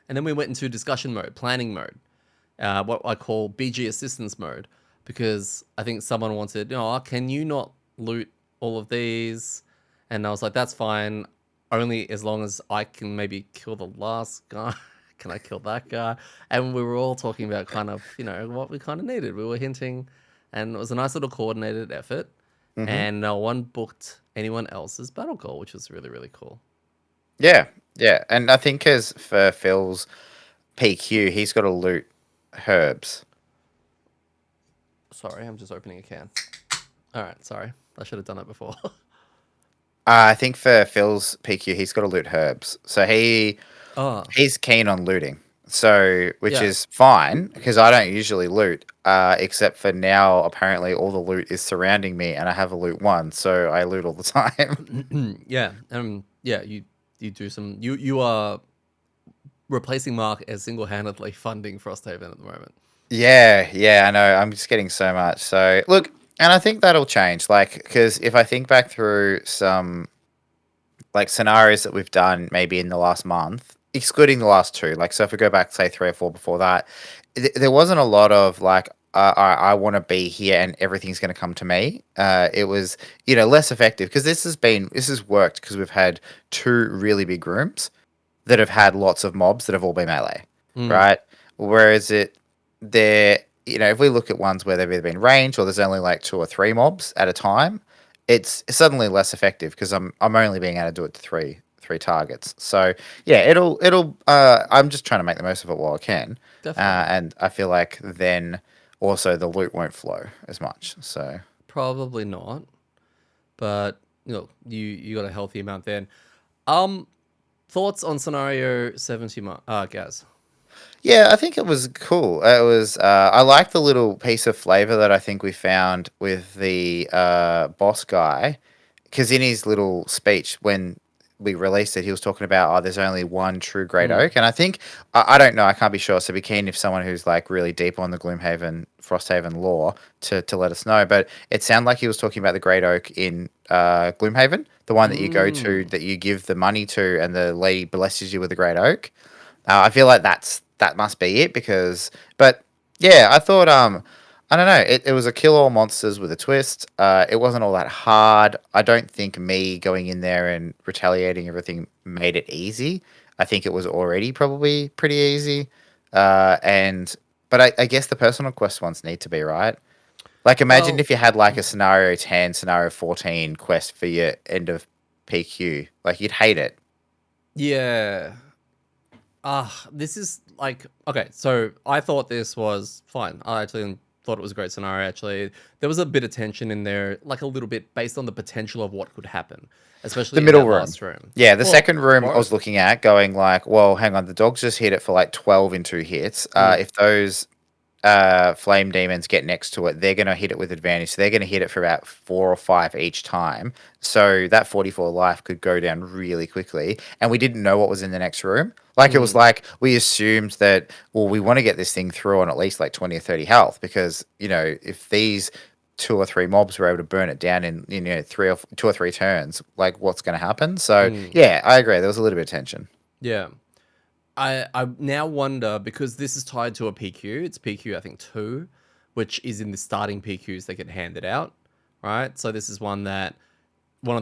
And then we went into discussion mode, planning mode, what I call BG assistance mode, because I think someone wanted, can you not loot all of these? And I was like, that's fine, only as long as I can maybe kill the last guy. Can I kill that guy? And we were all talking about kind of, what we kind of needed. We were hinting, and it was a nice little coordinated effort. hmm And no one booked anyone else's battle goal, which was really, really cool. yeah, yeah. And I think as for Phil's PQ, he's got to loot herbs. Sorry, I'm just opening a can. All right, sorry. I should have done that before. I think for Phil's PQ, he's got to loot herbs. So Oh, he's keen on looting. So which yeah. is fine because I don't usually loot, except for now. Apparently, all the loot is surrounding me, and I have a loot one, so I loot all the time. Yeah, yeah, you do some you are replacing Mark as single-handedly funding Frosthaven at the moment. Yeah, yeah, I know. I'm just getting so much. So look, and I think that'll change. Like, because if I think back through some like scenarios that we've done, maybe in the last month, excluding the last two. Like, so if we go back, say 3 or 4 before that, there wasn't a lot of like. I want to be here and everything's going to come to me. It was, less effective because this has worked because we've had two really big rooms that have had lots of mobs that have all been melee, Mm, right? Whereas there, if we look at ones where they've either been range or there's only like two or three mobs at a time, it's suddenly less effective because I'm only being able to do it to three targets. So yeah, it'll. I'm just trying to make the most of it while I can, definitely. and I feel like then also the loot won't flow as much. So. Probably not, but you got a healthy amount then. Um, thoughts on scenario 70, Gaz? Yeah, I think it was cool. It was. I like the little piece of flavor that I think we found with the boss guy, because in his little speech when we released it, he was talking about, there's only one true great Mm, oak, and I think I don't know, I can't be sure. So be keen if someone who's like really deep on the Gloomhaven, Frosthaven lore to let us know. But it sounded like he was talking about the great oak in Gloomhaven, the one that you go to, mm. that you give the money to, and the lady blesses you with the great oak. I feel like that must be it because, but yeah, I thought I don't know, it was a kill all monsters with a twist. It wasn't all that hard. I don't think me going in there and retaliating everything made it easy. I think it was already probably pretty easy. And but I guess the personal quest ones need to be right. Like imagine Well, if you had like a scenario 10, scenario 14 quest for your end of PQ. Like you'd hate it. yeah. This is like okay. So I thought this was fine. I actually thought it was a great scenario. Actually, there was a bit of tension in there, like a little bit based on the potential of what could happen, The especially in middle that room. last room. Yeah, the Well, second room I was both. looking at going like, well, hang on, the dogs just hit it for like 12 in 2 hits. Mm, If those flame demons get next to it, they're going to hit it with advantage. So they're going to hit it for about 4 or 5 each time. So that 44 life could go down really quickly. And we didn't know what was in the next room. Like it was mm, like we assumed that, well, we want to get this thing through on at least like 20 or 30 health because, if these two or three mobs were able to burn it down in, 2 or 3 turns, like what's going to happen? So mm. yeah, I agree. There was a little bit of tension. Yeah. I now wonder because this is tied to a PQ. It's PQ I think 2, which is in the starting PQs that get handed out, right? So this is one of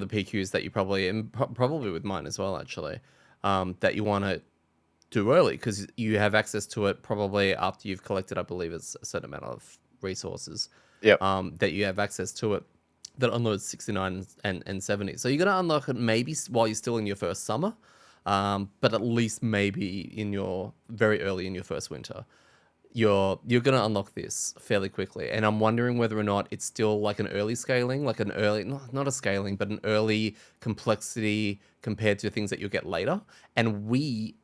the PQs that you probably and probably with mine as well actually, that you want to too early because you have access to it probably after you've collected, I believe, it's a certain amount of resources Yep. that you have access to it that unloads 69 and 70. So you're going to unlock it maybe while you're still in your first summer, but at least maybe in your very early in your first winter. You're gonna unlock this fairly quickly, and I'm wondering whether or not it's still like an early scaling, like an early not a scaling, but an early complexity compared to things that you'll get later. And we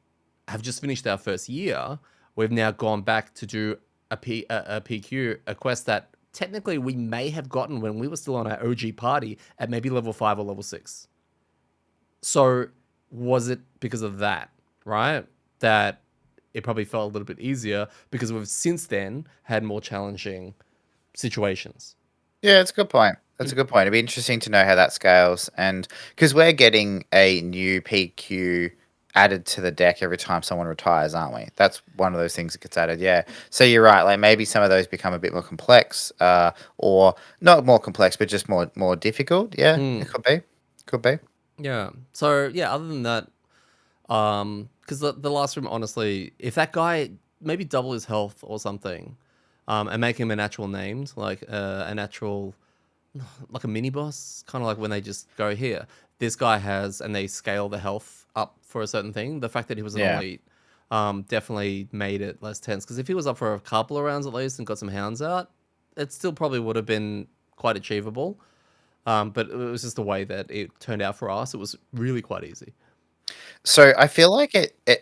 have just finished our first year. We've now gone back to do a PQ, a quest that technically we may have gotten when we were still on our OG party at maybe level 5 or level 6. So was it because of that, right? That it probably felt a little bit easier because we've since then had more challenging situations. Yeah, it's a good point. That's a good point. It'd be interesting to know how that scales, and because we're getting a new PQ added to the deck every time someone retires, aren't we? That's one of those things that gets added. Yeah. So you're right. Like maybe some of those become a bit more complex, or not more complex, but just more difficult. Yeah, it Mm, could be. Could be. yeah. So yeah, other than that, because the last room, honestly, if that guy maybe double his health or something, and make him a natural named, like a natural, like a mini boss, kind of like when they just go here. This guy has, and they scale the health up for a certain thing. The fact that he was an Yeah. elite, definitely made it less tense. Because if he was up for a couple of rounds at least and got some hounds out, it still probably would have been quite achievable. But it was just the way that it turned out for us. It was really quite easy. So I feel like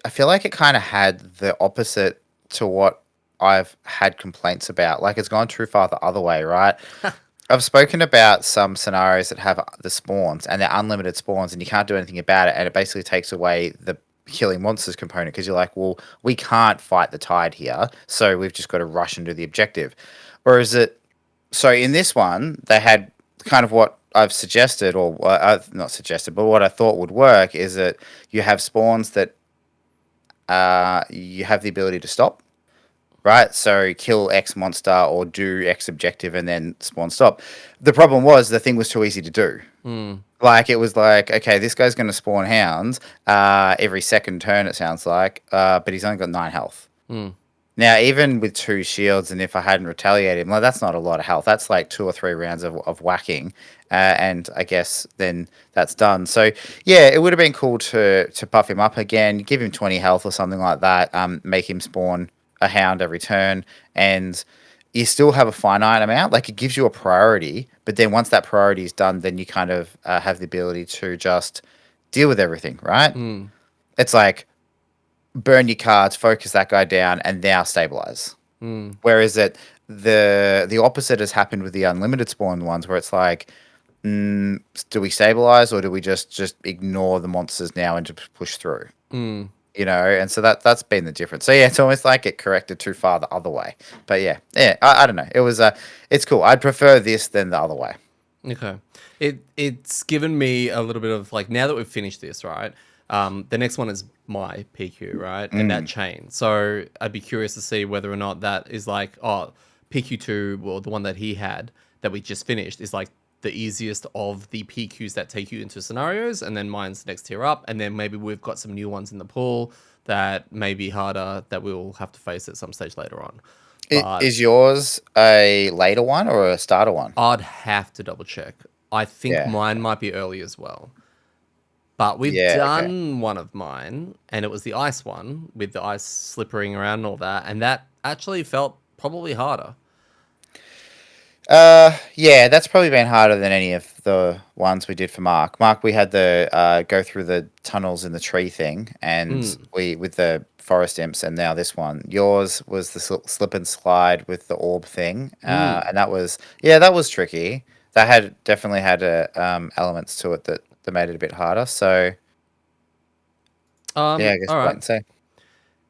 I feel like it kind of had the opposite to what I've had complaints about. Like it's gone too far the other way, right? I've spoken about some scenarios that have the spawns and they're unlimited spawns and you can't do anything about it, and it basically takes away the killing monsters component because you're like, well, we can't fight the tide here, so we've just got to rush and do the objective. Or is it so in this one, they had kind of what I've suggested, or I've not suggested, but what I thought would work is that you have spawns that you have the ability to stop, right? So kill X monster or do X objective and then spawn stop. The problem was the thing was too easy to do. Mm, Like it was like, okay, this guy's going to spawn hounds every second turn. It sounds like, but he's only got 9 health. mm, Now, even with 2 shields, and if I hadn't retaliated, well, that's not a lot of health. That's like 2 or 3 rounds of whacking, and I guess then that's done. So yeah, it would have been cool to buff him up again, give him 20 health or something like that. Make him spawn a hound every turn, and you still have a finite amount. Like it gives you a priority, but then once that priority is done, then you kind of have the ability to just deal with everything, right? mm, It's like burn your cards, focus that guy down, and now stabilize. mm, Whereas the opposite has happened with the unlimited spawn ones, where it's like, do we stabilize or do we just ignore the monsters now and just push through? mm. You know, and so that's been the difference. So yeah, it's almost like it corrected too far the other way. But yeah, I don't know. It was it's cool. I'd prefer this than the other way. Okay. It's given me a little bit of like now that we've finished this, right? The next one is my PQ, right? And that Mm. chain. So I'd be curious to see whether or not that is like, oh, PQ2, or the one that he had that we just finished is like the easiest of the PQs that take you into scenarios, and then mine's next tier up, and then maybe we've got some new ones in the pool that may be harder that we'll have to face at some stage later on. But Is yours a later one or a starter one? I'd have to double check. I think Yeah. mine might be early as well. But we've Yeah. Okay. done one of mine, and it was the ice one with the ice slippering around and all that, and that actually felt probably harder. Yeah, that's probably been harder than any of the ones we did for Mark. Mark, we had the go through the tunnels in the tree thing, and Mm, we with the forest imps, and now this one. Yours was the slip and slide with the orb thing, mm. and that was yeah, that was tricky. That had definitely had elements to it that made it a bit harder. So yeah, I guess All we'll wait right. and see.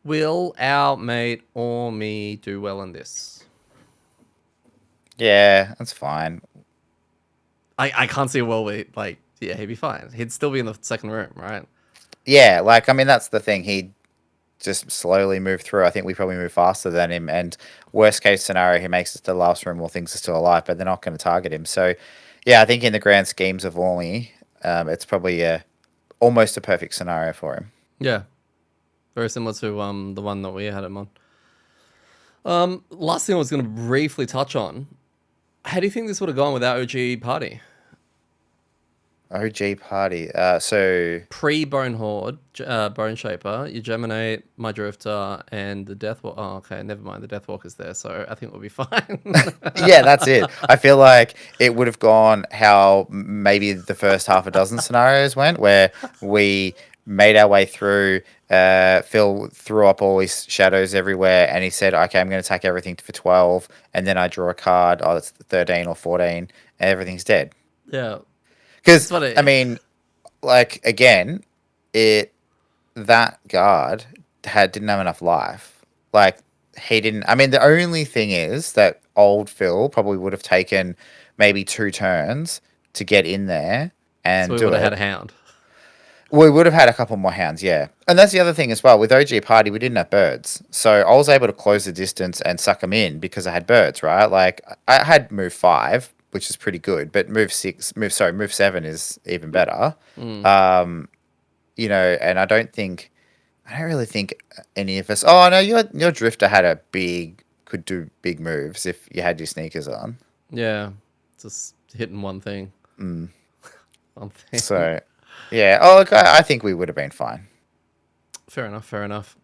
Will our mate or me do well in this? Yeah, that's fine. I can't see a world where, like, yeah, he'd be fine. He'd still be in the second room, right? Yeah, like I mean, that's the thing. He just slowly move through. I think we probably move faster than him. And worst case scenario, he makes it to the last room while things are still alive, but they're not going to target him. So, yeah, I think in the grand schemes of Orly, it's probably almost a perfect scenario for him. Yeah. Very similar to the one that we had him on. Last thing I was going to briefly touch on. How do you think this would have gone without OG Party? OG party. So Pre-Bone Horde, Bone Shaper, you Geminate, my Drifter, and the Deathwalker. Oh, okay, never mind. The Deathwalker's there, so I think we'll be fine. yeah, that's it. I feel like it would have gone how maybe the first half a dozen scenarios went, where we made our way through. Phil threw up all his shadows everywhere, and he said, "Okay, I'm going to attack everything for 12," and then I draw a card. Oh, it's 13 or 14, and everything's dead. Yeah, Because it's funny. I mean, like again, it that guard didn't have enough life. Like he didn't. I mean, the only thing is that old Phil probably would have taken maybe 2 turns to get in there So and we do would have had it. a hound. We would have had a couple more hounds, yeah. And that's the other thing as well. With OG Party, we didn't have birds. So I was able to close the distance and suck them in because I had birds, right? Like, I had move 5, which is pretty good, but move 7 is even better. Mm. And I don't really think any of us. Oh, no, your Drifter could do big moves if you had your sneakers on. Yeah, just hitting one thing. Mm. One thing. So, yeah. Oh, look, I think we would have been fine. Fair enough. Fair enough.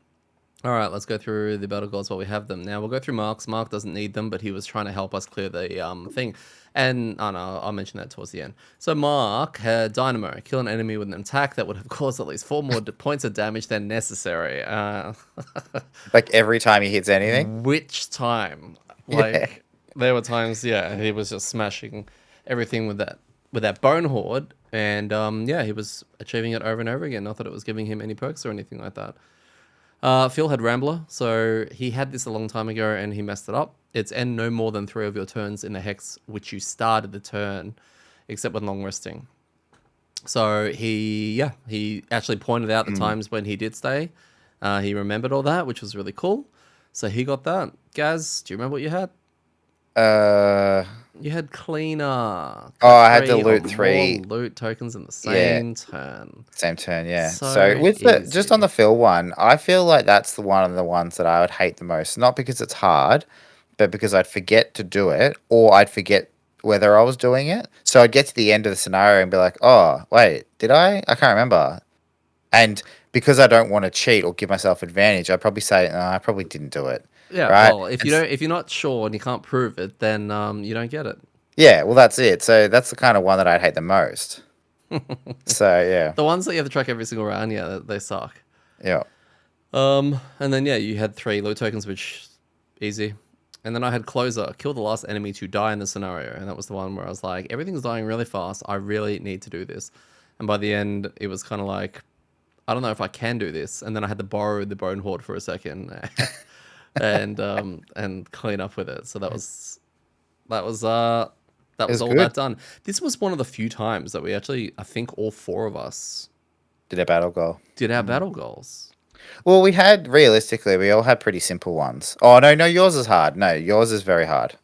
All right, let's go through the battle gods while we have them. Now we'll go through Mark's. Mark doesn't need them, but he was trying to help us clear the thing. And oh no, I'll mention that towards the end. So Mark had Dynamo, kill an enemy with an attack that would have caused at least 4 more points of damage than necessary. Like every time he hits anything. Which time? Yeah. Like there were times, yeah, he was just smashing everything with that bone horde, and yeah, he was achieving it over and over again. Not that it was giving him any perks or anything like that. Phil had Rambler, so he had this a long time ago and he messed it up. It's end no more than 3 of your turns in the hex which you started the turn, except when long resting. So he actually pointed out the times when he did stay. He remembered all that, which was really cool. So he got that. Gaz, do you remember what you had? You had Cleaner. I had to 3 or loot more 3. loot tokens in the Yeah. same turn. Same turn, yeah. So So with just on easy. the Phil one, I feel like that's the one of the ones that I would hate the most. Not because it's hard, but because I'd forget to do it, or I'd forget whether I was doing it. So I'd get to the end of the scenario and be like, "Oh, wait, did I? I can't remember." And because I don't want to cheat or give myself advantage, I'd probably say, "No, I probably didn't do it." Yeah, Right? well, if And you don't, if you're not sure and you can't prove it, then you don't get it. yeah, well, that's it. So that's the kind of one that I'd hate the most. So yeah, The ones that you have to track every single round, yeah, they suck. yeah. And then yeah, you had 3 loot tokens, which easy. And then I had Closer, kill the last enemy to die in the scenario, and that was the one where I was like, everything's dying really fast. I really need to do this. And by the end, it was kind of like, I don't know if I can do this. And then I had to borrow the Bone Horde for a second, and clean up with it. So that was all good. that done. This was one of the few times that we actually, I think all 4 of us Did a battle goal. did our battle goals. Well, we all had pretty simple ones. Oh no, yours is hard. No, yours is very hard.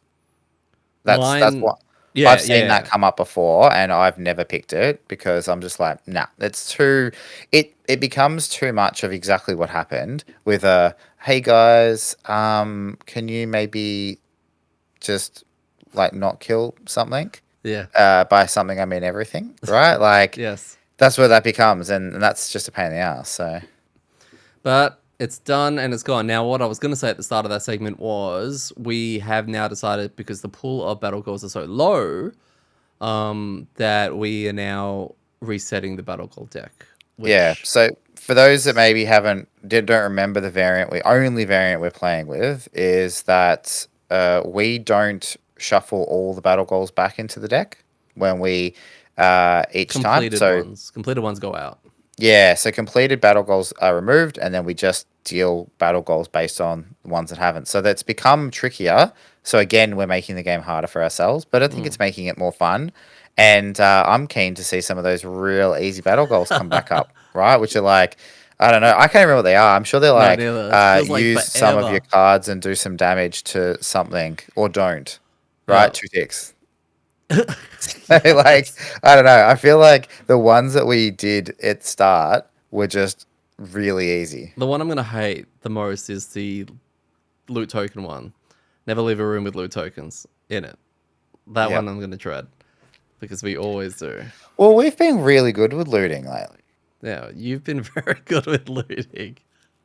That's Mine, what yeah, I've yeah, seen that yeah. come up before, and I've never picked it because I'm just like, nah, it's too. It becomes too much of exactly what happened with hey guys, can you maybe just like not kill something? Yeah. By something I mean everything, right? Like Yes. that's where that becomes, and that's just a pain in the ass. So. But it's done and it's gone. Now, what I was going to say at the start of that segment was we have now decided, because the pool of battle goals are so low, that we are now resetting the battle goal deck. Yeah. Which, So for those that maybe don't remember the variant, only variant we're playing with is that we don't shuffle all the battle goals back into the deck when we each time. So completed ones go out. yeah, so completed battle goals are removed, and then we just deal battle goals based on the ones that haven't. So that's become trickier. So again, we're making the game harder for ourselves, but I think it's making it more fun. And I'm keen to see some of those real easy battle goals come back up, right? Which are like, I don't know, I can't remember what they are. I'm sure they're No, like neither. It feels like use some of your forever. cards and do some damage to something, or don't, Yeah. right? 2 ticks. Like I don't know. I feel like the ones that we did at start were just really easy. The one I'm going to hate the most is the loot token one. Never leave a room with loot tokens in it. That Yeah. one I'm going to dread because we always do. Well, we've been really good with looting lately. Yeah, you've been very good with looting.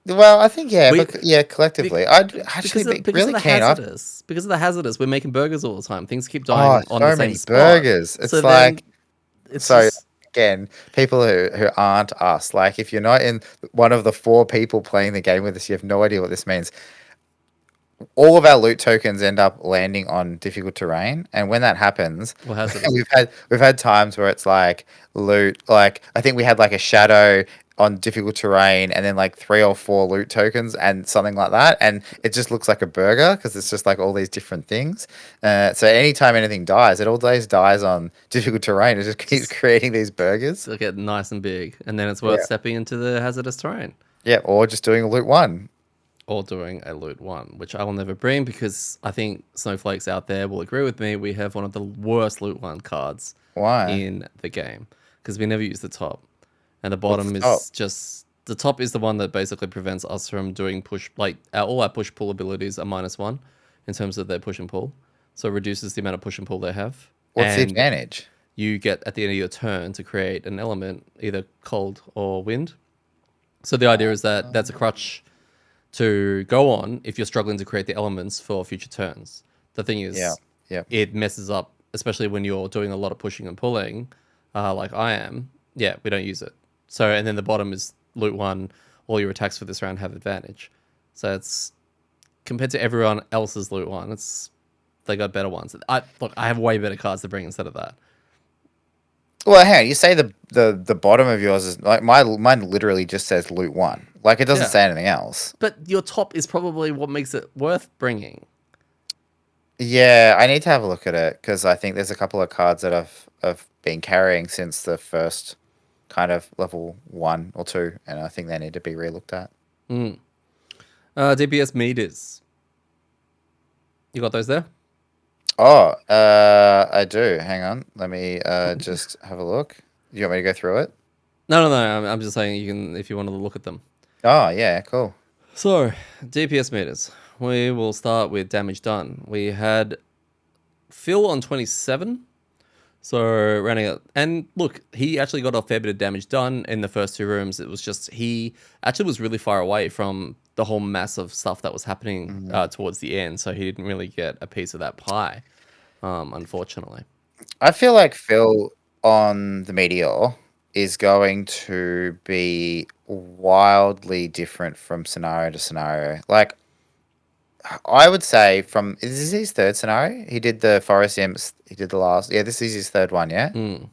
Well, I think yeah, We but yeah, be- collectively, I'd actually be because of really the keen. I've hazardous. Because of the hazardous, we're making burgers all the time. Things keep oh, dying on the so same many spot. burgers. So It's then like it's so just again, people who aren't us. Like if you're not in one of the 4 people playing the game with us, you have no idea what this means. All of our loot tokens end up landing on difficult terrain, and when that happens, well hazardous. we've had times where it's like loot. Like I think we had like a shadow on difficult terrain, and then like 3 or 4 loot tokens and something like that, and it just looks like a burger because it's just like all these different things. So anytime anything dies, it always dies on difficult terrain. It just keeps Just creating these burgers. to get nice and big, and then it's worth Yeah, stepping into the hazardous terrain. yeah, or just doing a loot one. Or doing a loot one, which I will never bring because I think snowflakes out there will agree with me. We have one of the worst loot one cards Why? in the game because we never use the top, and the What's the bottom top? is just the top is the one that basically prevents us from doing push. Like all our push pull abilities are -1 in terms of their push and pull, so it reduces the amount of push and pull they have, What's the and advantage? you get at the end of your turn to create an element, either cold or wind. So the idea is that that's a crutch to go on if you're struggling to create the elements for future turns. The thing Yeah, is, yeah. it messes up, especially when you're doing a lot of pushing and pulling, like I am. Yeah, we don't use it. So, and then the bottom is loot one. All your attacks for this round have advantage. So it's compared to everyone else's loot one. It's they got better ones. I have way better cards to bring instead of that. Well, hang on. You say the bottom of yours is like mine literally just says loot one. Like it doesn't Yeah, say anything else. but your top is probably what makes it worth bringing. Yeah, I need to have a look at it because I think there's a couple of cards that I've been carrying since the first kind of level 1 or 2, and I think they need to be relooked at. Mm. DPS meters. You got those there? Oh, I do. Hang on. Let me just have a look. You want me to go through it? No. I'm just saying you can if you wanted to look at them. Oh, yeah, cool. So, DPS meters. We will start with damage done. We had Phil on 27. So, running it. And look, he actually got a fair bit of damage done in the first 2 rooms. It was just, he actually was really far away from the whole mass of stuff that was happening towards the end. So, he didn't really get a piece of that pie, unfortunately. I feel like Phil on the Meteor is going to be wildly different from scenario to scenario. Like, I would say from is this his third scenario? He did the Forest Imps. He did the last. Yeah, this is his third one. Yeah, Mm.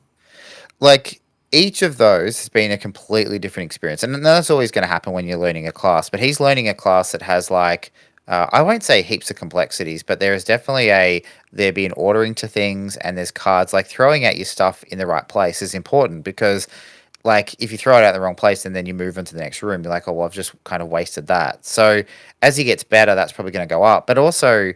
like each of those has been a completely different experience, and that's always going to happen when you're learning a class. But he's learning a class that has like I won't say heaps of complexities, but there is definitely there be an ordering to things, and there's cards like throwing out your stuff in the right place is important because like if you throw it out in the wrong place and then you move into the next room, you're like, oh well, I've just kind of wasted that. So as he gets better, that's probably going to go up. But also,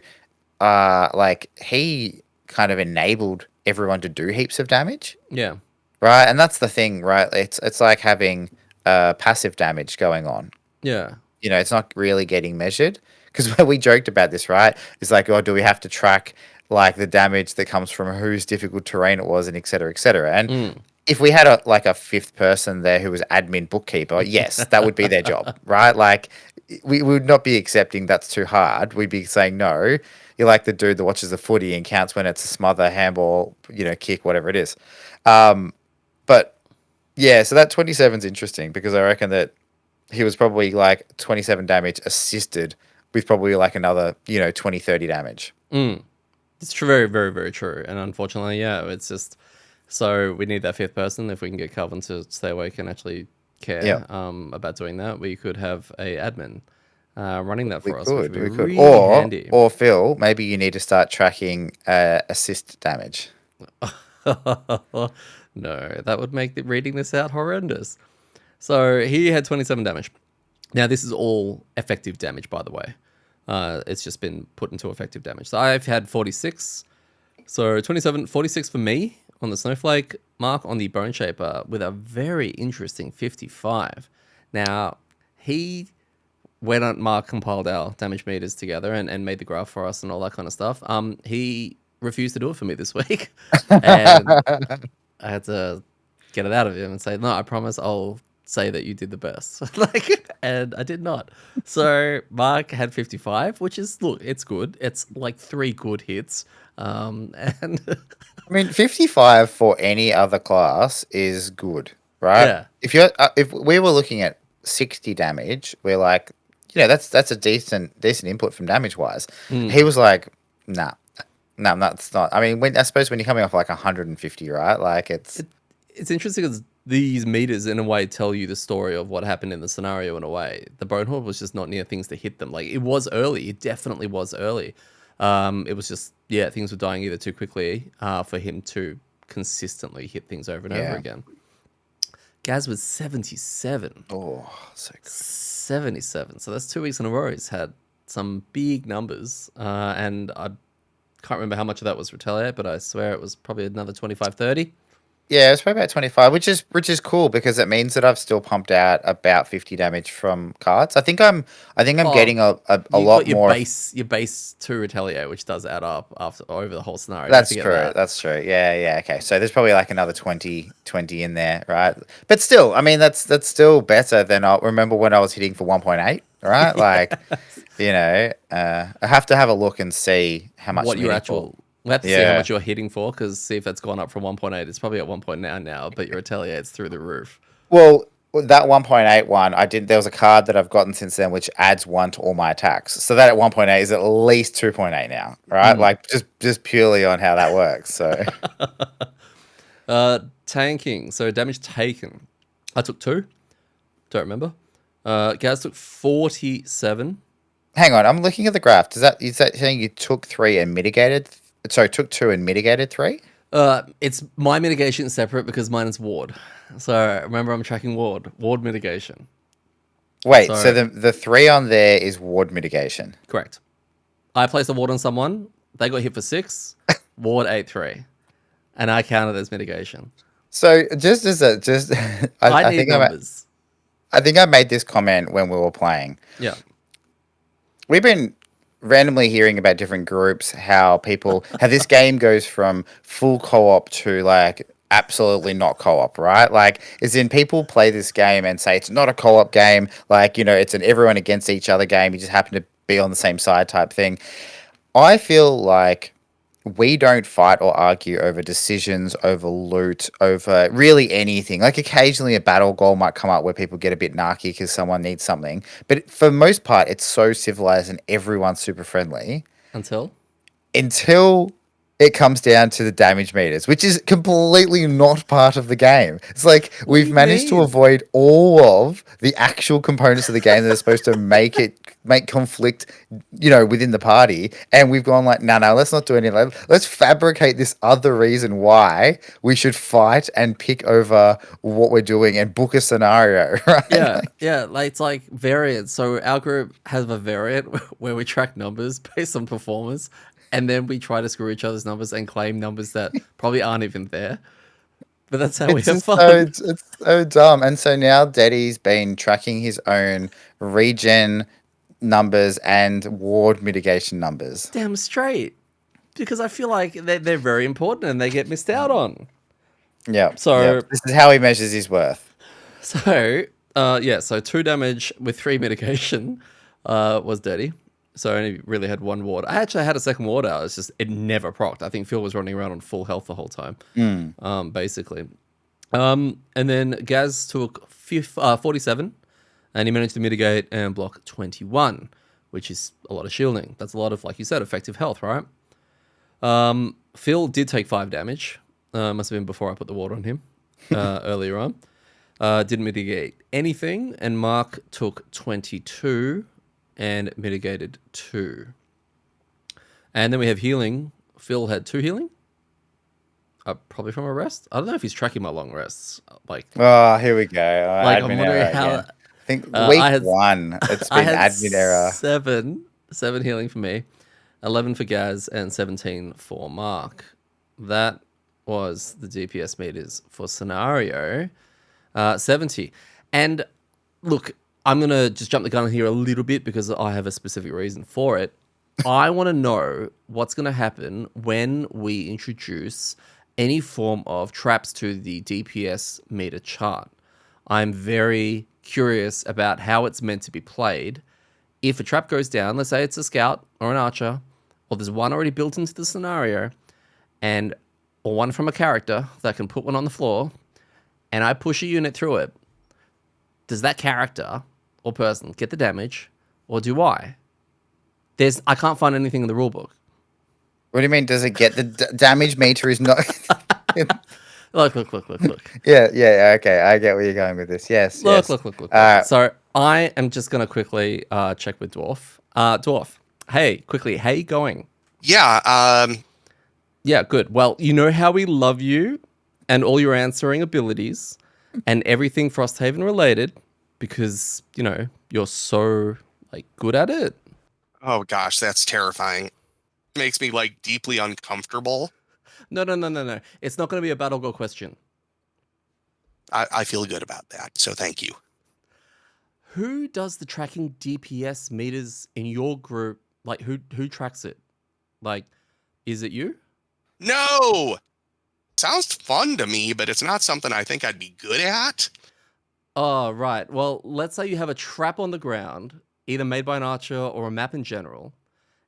like he kind of enabled everyone to do heaps of damage, Yeah. right? And that's the thing, right? It's like having passive damage going on. Yeah. You know, it's not really getting measured because we joked about this, right? It's like, oh, do we have to track like the damage that comes from whose difficult terrain it was and et cetera, et cetera. And Mm. if we had like a fifth person there who was admin bookkeeper, yes, that would be their job, right? Like we would not be accepting that's too hard. We'd be saying no. You're like the dude that watches the footy and counts when it's a smother, handball, kick, whatever it is. But yeah, so that 27 is interesting because I reckon that he was probably like 27 damage assisted with probably like another, 20, 30 damage. Mm. It's true, very, very, very true. And unfortunately, yeah, it's just so we need that fifth person. If we can get Calvin to stay awake and actually Yeah, care about doing that, we could have a admin running that we for us, which would could, be we could. really Or, handy. or Phil, maybe you need to start tracking assist damage. No, that would make reading this out horrendous. So he had 27 damage. Now, this is all effective damage, by the way. It's just been put into effective damage. So I've had 46. So 27, 46 for me on the Snowflake, Mark on the Bone Shaper with a very interesting 55. Now, he when Mark compiled our damage meters together and made the graph for us and all that kind of stuff, he refused to do it for me this week. And I had to get it out of him and say, no, I promise I'll say that you did the best. And I did not. So Mark had 55, which is, look, it's good. It's like 3 good hits. And I mean, 55 for any other class is good, right? yeah, If we were looking at 60 damage, we're like, that's a decent input from damage wise. He was like, nah, no, that's not. I mean, I suppose when you're coming off like 150, right? Like it's interesting because these meters, in a way, tell you the story of what happened in the scenario. In a way, the bone horde was just not near things to hit them. Like it was early, it definitely was early. It was just things were dying either too quickly for him to consistently hit things over and over yeah. again. Gaz was 77. Oh, so good. 77. So that's 2 weeks in a row. He's had some big numbers, and I can't remember how much of that was Retaliate, but I swear it was probably another 25, 30. Yeah, it's probably about 25, which is cool because it means that I've still pumped out about 50 damage from cards. I think I'm Oh, getting a you got lot more. your base to Retaliate, which does add up after over the whole scenario. Don't That's forget true. that. That's true. Yeah, yeah. Okay. So there's probably like another 20 in there, right? But still, I mean, that's still better than I remember when I was hitting for 1.8, right? Like, Yeah. I have to have a look and see how much What I'm your hitting for. actual we'll have to see how Yeah. much you're hitting for, because see if that's gone up from 1.8. It's probably at 1.9 now, but your Retaliate's through the roof. Well, that 1.81, I did. There was a card that I've gotten since then, which adds 1 to all my attacks. So that at 1.8 is at least 2.8 now, right? Mm. Like just purely on how that works. So Tanking. So damage taken. I took 2. Don't remember. Gaz took 47. hang on, I'm looking at the graph. Is that saying you took 3 and mitigated? Sorry, took 2 and mitigated 3? It's my mitigation separate because mine is ward. So remember, I'm tracking ward mitigation. Wait, so So the 3 on there is ward mitigation. correct. I placed a ward on someone. They got hit for 6. Ward 8-3, and I counted as mitigation. So just as a just, I I need think numbers. I think I made this comment when we were playing. Yeah. We've been randomly hearing about different groups, how this game goes from full co-op to like absolutely not co-op, right? Like, as in people play this game and say it's not a co-op game, like, it's an everyone against each other game. You just happen to be on the same side type thing. I feel like we don't fight or argue over decisions, over loot, over really anything. Like occasionally a battle goal might come up where people get a bit narky because someone needs something. But for the most part, it's so civilized and everyone's super friendly Until until it comes down to the damage meters, which is completely not part of the game. It's like what do we've you managed to mean? avoid all of the actual components of the game that are supposed to make conflict, within the party, and we've gone like, no, let's not do any of that. Let's fabricate this other reason why we should fight and pick over what we're doing and book a scenario, right? Yeah, yeah. Like it's like variants. So our group has a variant where we track numbers based on performance, and then we try to screw each other's numbers and claim numbers that probably aren't even there. But that's how we It's have just so fun. it's so dumb. And so now Daddy's been tracking his own regen numbers and ward mitigation numbers. Damn straight. Because I feel like they're very important and they get missed out on. Yeah, yeah. So This is how he measures his worth. so so 2 damage with 3 mitigation was dirty. So I only really had 1 ward. I actually had a second ward out. It's just it never procced. I think Phil was running around on full health the whole time. Basically. And then Gaz took 47, and he managed to mitigate and block 21, which is a lot of shielding. That's a lot of, like you said, effective health, right? Phil did take 5 damage. Must have been before I put the ward on him earlier on. Didn't mitigate anything, and Mark took 22 and mitigated 2. And then we have healing. Phil had 2 healing. Probably from a rest. I don't know if he's tracking my long rests. Oh, here we go. Like I'm Admin wondering error how. again. I think I week had 1, it's I been had admin error. 7 healing for me, 11 for Gaz, and 17 for Mark. That was the DPS meters for scenario 70. And Look, I'm going to just jump the gun here a little bit because I have a specific reason for it. I want to know what's going to happen when we introduce any form of traps to the DPS meter chart. I'm very curious about how it's meant to be played. If a trap goes down, let's say it's a scout or an archer, or there's one already built into the scenario, and or one from a character that can put one on the floor, and I push a unit through it, does that character or person get the damage, or do I? I can't find anything in the rulebook. What do you mean? Does it get the damage meter? Is not. Look. Yeah. Okay, I get where you're going with this. Yes. Look. Yes. So I am just gonna quickly check with Dwarf. Dwarf, hey, quickly, how you going? Yeah, Yeah, good. Well, you know how we love you and all your answering abilities and everything Frosthaven related because, you're so good at it. oh gosh, that's terrifying. Makes me deeply uncomfortable. No. It's not going to be a battle goal question. I feel good about that, so thank you. Who does the tracking DPS meters in your group? Who tracks it? Is it you? No! Sounds fun to me, but it's not something I think I'd be good at. Oh, right. Well, let's say you have a trap on the ground, either made by an archer or a map in general,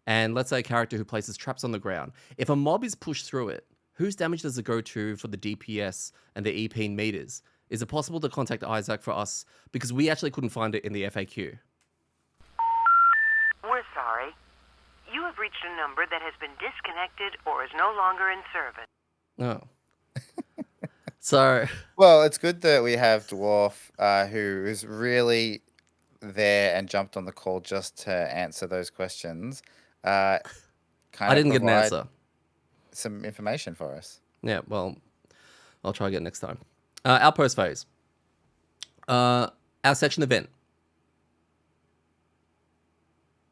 and let's say a character who places traps on the ground. If a mob is pushed through it, whose damage does it go to for the DPS and the EP meters? Is it possible to contact Isaac for us? Because we actually couldn't find it in the FAQ. We're sorry. You have reached a number that has been disconnected or is no longer in service. Oh. So... Well, it's good that we have Dwarf, who is really there and jumped on the call just to answer those questions. I didn't get an answer. Some information for us. Yeah, well, I'll try again next time. Outpost phase. Our section event.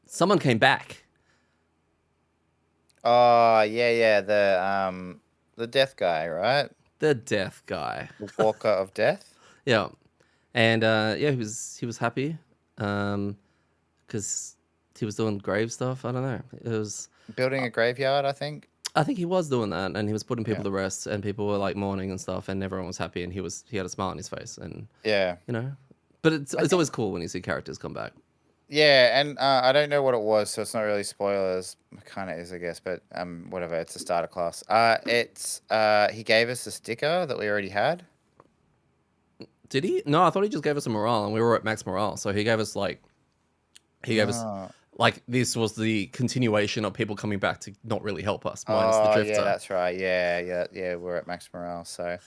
Someone came back. Oh, yeah, the death guy, right? The death guy. The walker of death? Yeah. And he was happy because he was doing grave stuff. I don't know. It was building a graveyard, I think. I think he was doing that, and he was putting people to rest, and people were mourning and stuff, and everyone was happy, and he had a smile on his face, and But it's always cool when you see characters come back. Yeah, and I don't know what it was, so it's not really spoilers. It kind of is, I guess, but whatever. It's a starter class. He gave us a sticker that we already had. Did he? No, I thought he just gave us a morale, and we were at max morale, so he gave us this was the continuation of people coming back to not really help us, minus the drifter. Yeah, that's right. Yeah, we're at max morale. So,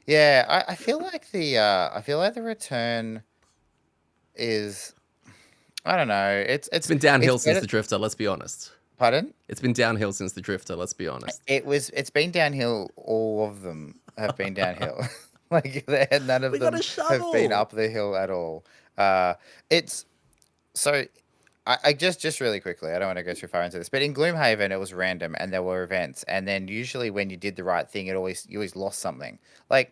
yeah, I feel like the return is, I don't know. It's been downhill since the drifter. Let's be honest. Pardon? It's been downhill since the drifter. Let's be honest. It's been downhill. All of them have been downhill. None of them have been up the hill at all. It's so. I just really quickly, I don't want to go too far into this, but in Gloomhaven it was random and there were events, and then usually when you did the right thing, you always lost something. I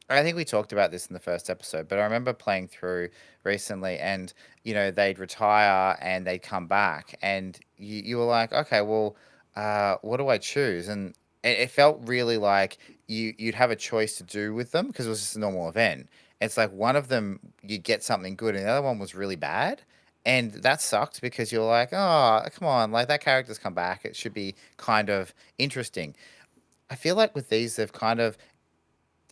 think we talked about this in the first episode, but I remember playing through recently, and they'd retire and they'd come back, and you were like, okay, well, what do I choose? And it felt really like you'd have a choice to do with them because it was just a normal event. It's like one of them you'd get something good, and the other one was really bad. And that sucked because you're like, oh, come on, that character's come back. It should be kind of interesting. I feel like with these, they've kind of,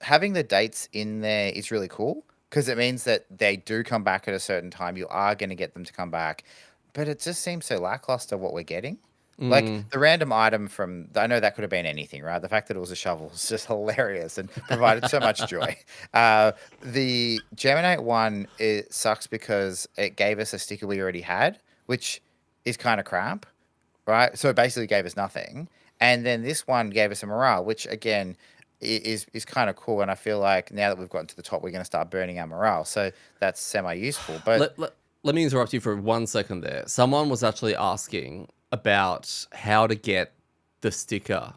having the dates in there is really cool because it means that they do come back at a certain time. You are going to get them to come back. But it just seems so lackluster what we're getting. The random item I know that could have been anything, right? The fact that it was a shovel is just hilarious and provided so much joy. The Geminate one, it sucks because it gave us a sticker we already had, which is kind of crap, right? So it basically gave us nothing. And then this one gave us a morale, which again is kind of cool. And I feel like now that we've gotten to the top, we're going to start burning our morale. So that's semi-useful. But let me interrupt you for 1 second there. Someone was actually asking about how to get the sticker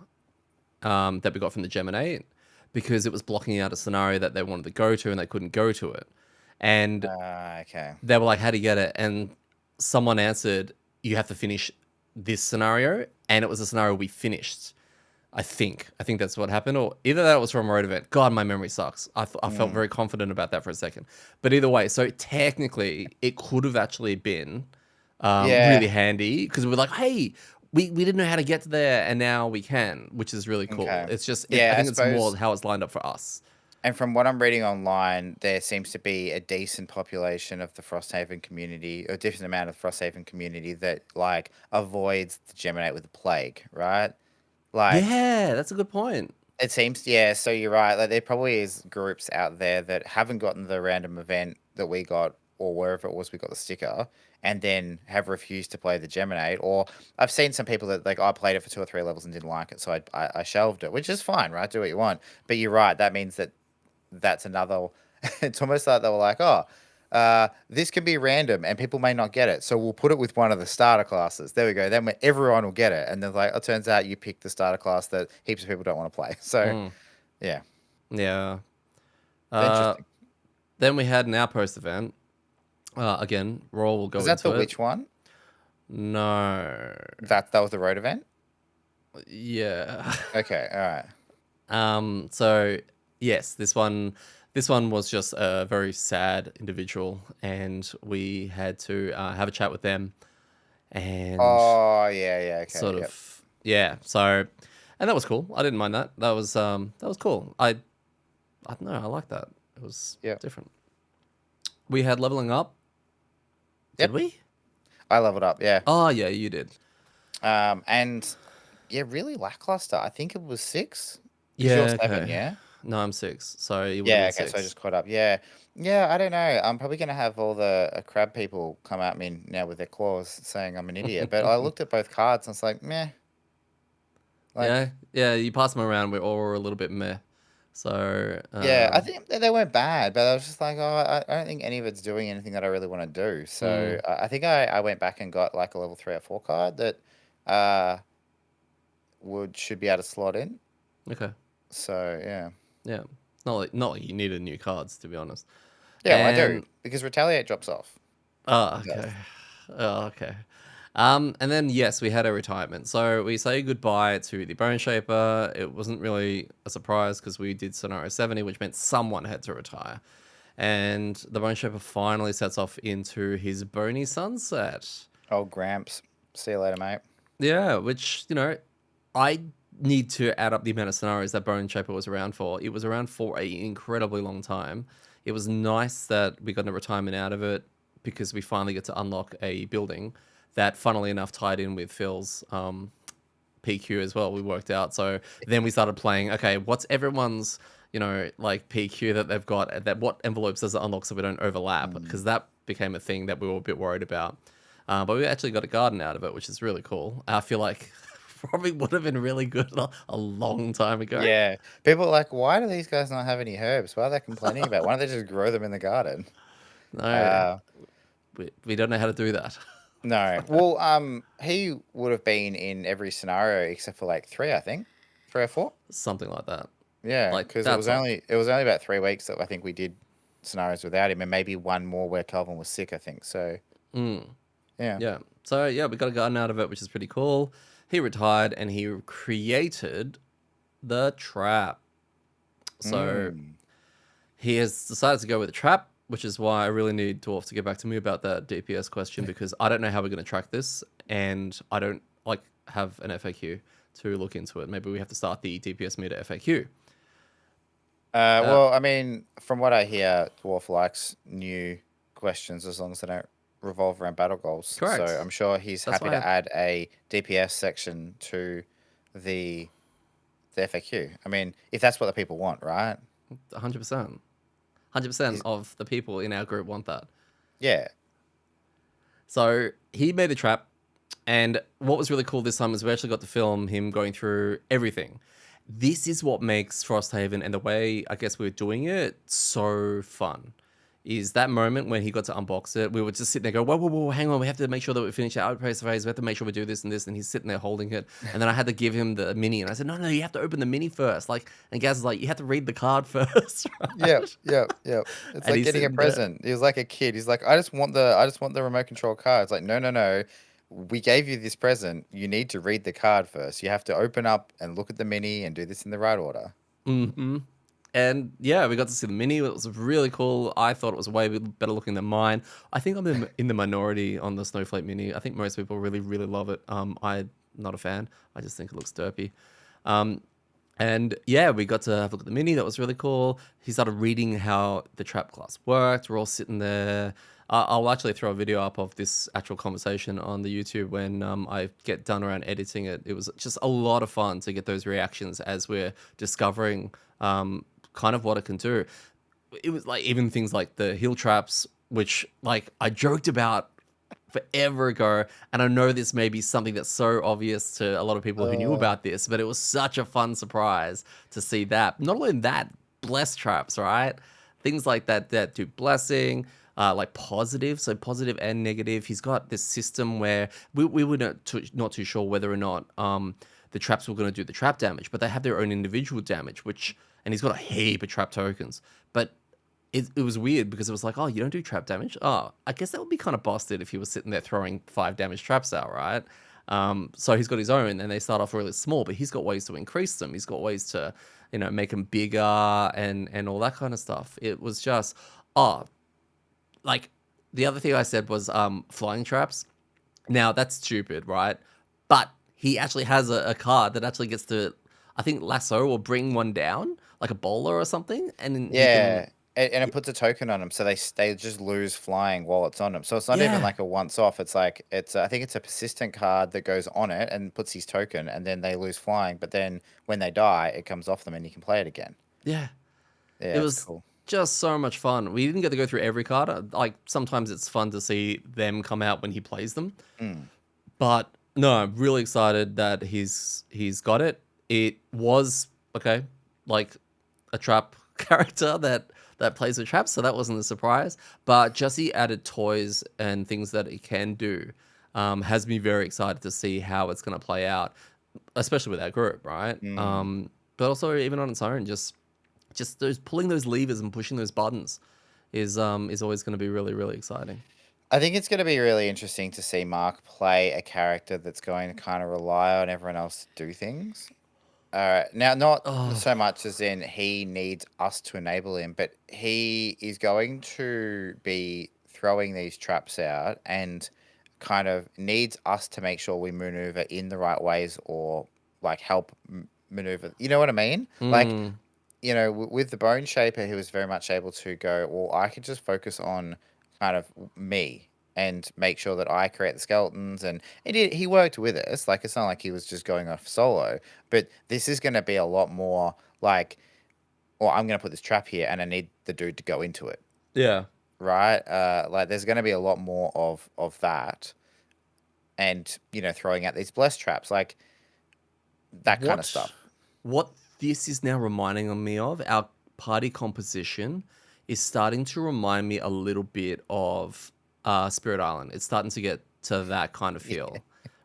that we got from the Geminate because it was blocking out a scenario that they wanted to go to and they couldn't go to it. And Okay. they were like, "How do you get it?" And someone answered, "You have to finish this scenario," and it was a scenario we finished. I think that's what happened, or either that was from a road event. God, my memory sucks. I felt very confident about that for a second, but either way, so technically, it could have actually been really Yeah. handy because we were like, "Hey, we didn't know how to get to there, and now we can," which is really cool. Okay. It's just, I Yeah, I think it's more suppose. how it's lined up for us. And from what I'm reading online, there seems to be a decent population of the Frosthaven community, a decent amount of Frosthaven community that like avoids the Geminate with the plague, right? Like Yeah, that's a good point. it seems, yeah. So you're right. Like there probably is groups out there that haven't gotten the random event that we got, or wherever it was we got the sticker, and then have refused to play the Geminate. Or I've seen some people that like I played it for 2 or 3 levels and didn't like it, so I shelved it, which is fine, right? Do what you want. But you're right. That means that that's another. It's almost like they were like, oh, this can be random and people may not get it, so we'll put it with one of the starter classes. There we go. Then everyone will get it, and then like, it turns out you picked the starter class that heaps of people don't want to play. So, yeah, Yeah. it's Uh, interesting. then we had an outpost event. Again, Roll will go Was that into the it. which one? No. That was the road event. Yeah. Okay, all right. So yes, this one was just a very sad individual, and we had to have a chat with them, and Oh yeah, yeah. Okay, sort yep. of, yeah. So, and that was cool. I didn't mind that. That was cool. I don't know. I like that. It was Yep. different. We had leveling up. Did Yep. we? I leveled up. Yeah. Oh yeah, you did. And yeah, really lackluster. I think it was 6. 'Cause you're Yeah. 7, Okay. yeah. No, I'm 6. So you would have Yeah, been okay, so I 6. just caught up. Yeah. Yeah, I don't know. I'm probably gonna have all the crab people come at me now with their claws saying I'm an idiot. But I looked at both cards and it's like, meh. Yeah, Like, yeah. You pass them around. We're all a little bit meh. So yeah, I think they weren't bad, but I was just like, oh, I don't think any of it's doing anything that I really want to do. So I think I went back and got like a level 3 or 4 card that uh should be able to slot in. okay. So yeah. Yeah. Not like you needed new cards, to be honest. Yeah, well, I do. And Because Retaliate drops off. oh, It does. okay. Oh, okay. And then yes, we had a retirement. So we say goodbye to the Bone Shaper. It wasn't really a surprise because we did scenario 70, which meant someone had to retire. And the Bone Shaper finally sets off into his bony sunset. Oh, Gramps. See you later, mate. Yeah, which, I need to add up the amount of scenarios that Bone Shaper was around for. It was around for an incredibly long time. It was nice that we got a retirement out of it because we finally get to unlock a building that, funnily enough, tied in with Phil's PQ as well. We worked out. So then we started playing, okay, what's everyone's, like PQ that they've got, that what envelopes does it unlock so we don't overlap? Because that became a thing that we were a bit worried about. But we actually got a garden out of it, which is really cool. I feel like probably would have been really good a long time ago. Yeah. People are like, why do these guys not have any herbs? Why are they complaining about? Why don't they just grow them in the garden? No, Uh, we don't know how to do that. no. Well, he would have been in every scenario except for like 3, I think. 3 or 4. Something like that. Yeah, Like because that's not. it was only about 3 weeks that I think we did scenarios without him, and maybe one more where Calvin was sick, I think. So yeah. Yeah. So yeah, we got a garden out of it, which is pretty cool. He retired and he created the trap. So he has decided to go with the trap, which is why I really need Dwarf to get back to me about that DPS question because I don't know how we're going to track this, and I don't have an FAQ to look into it. Maybe we have to start the DPS meter FAQ. Well, I mean, from what I hear, Dwarf likes new questions as long as they don't revolve around battle goals. Correct. So I'm sure he's That's happy why to add a DPS section to the FAQ. I mean, if that's what the people want, right? 100%. 100% of the people in our group want that. Yeah. So he made a trap, and what was really cool this time is we actually got to film him going through everything. This is what makes Frosthaven and the way I guess we're doing it so fun. is that moment when he got to unbox it. We were just sitting there going, whoa, hang on. We have to make sure that we finish our outpost phase. We have to make sure we do this and this. And he's sitting there holding it. And then I had to give him the mini. And I said, no, you have to open the mini first. Like, and Gaz is like, you have to read the card first. Yeah, Right? yeah, yeah. It's And like he's getting a sitting there. present. He was like a kid. He's like, I just want the remote control card. It's like, no. We gave you this present. You need to read the card first. You have to open up and look at the mini and do this in the right order. Mm-hmm. And yeah, we got to see the mini. It was really cool. I thought it was way better looking than mine. I think I'm in the minority on the Snowflake mini. I think most people really, really love it. I'm not a fan. I just think it looks derpy. And yeah, we got to have a look at the mini. That was really cool. He started reading how the trap class worked. We're all sitting there. I'll actually throw a video up of this actual conversation on the YouTube when I get done around editing it. It was just a lot of fun to get those reactions as we're discovering kind of what it can do. It was like even things like the heel traps, which like I joked about forever ago, and I know this may be something that's so obvious to a lot of people who knew about this, but it was such a fun surprise to see that. Not only that, bless traps, right? Things like that do blessing, like positive, so positive and negative. He's got this system where we were not too sure whether or not the traps were going to do the trap damage, but they have their own individual damage, and he's got a heap of trap tokens, but it was weird because it was like, oh, you don't do trap damage? Oh, I guess that would be kind of busted if he was sitting there throwing 5 damage traps out, right? So he's got his own, and they start off really small, but he's got ways to increase them. He's got ways to, make them bigger and all that kind of stuff. It was just, like the other thing I said was flying traps. Now that's stupid, right? But he actually has a card that actually gets to, I think, lasso or bring one down, like a bowler or something, and then he Yeah, can. and it puts a token on them, so they just lose flying while it's on them. So it's not even Yeah. like a once off. It's like I think it's a persistent card that goes on it and puts his token, and then they lose flying. But then when they die, it comes off them, and you can play it again. Yeah. It Yeah, it's was cool. just so much fun. We didn't get to go through every card. Like sometimes it's fun to see them come out when he plays them. Mm. But no, I'm really excited that he's got it. It was okay, like a trap character that plays with traps, so that wasn't a surprise. But just the added toys and things that it can do has me very excited to see how it's going to play out, especially with our group, right? But also even on its own, just those pulling those levers and pushing those buttons is always going to be really, really exciting. I think it's going to be really interesting to see Mark play a character that's going to kind of rely on everyone else to do things. Now, not Oh, so much as in he needs us to enable him, but he is going to be throwing these traps out and kind of needs us to make sure we maneuver in the right ways or like help maneuver. You know what I mean? Like, mm, with the Bone Shaper, he was very much able to go, well, I could just focus on kind of me and make sure that I create the skeletons. And he worked with us. Like, it's not like he was just going off solo. But this is going to be a lot more like, well, I'm going to put this trap here and I need the dude to go into it. yeah. Right? Like, there's going to be a lot more of that. And, throwing out these blessed traps, like that kind of stuff. What this is now reminding me of, our party composition is starting to remind me a little bit of Spirit Island. It's starting to get to that kind of feel,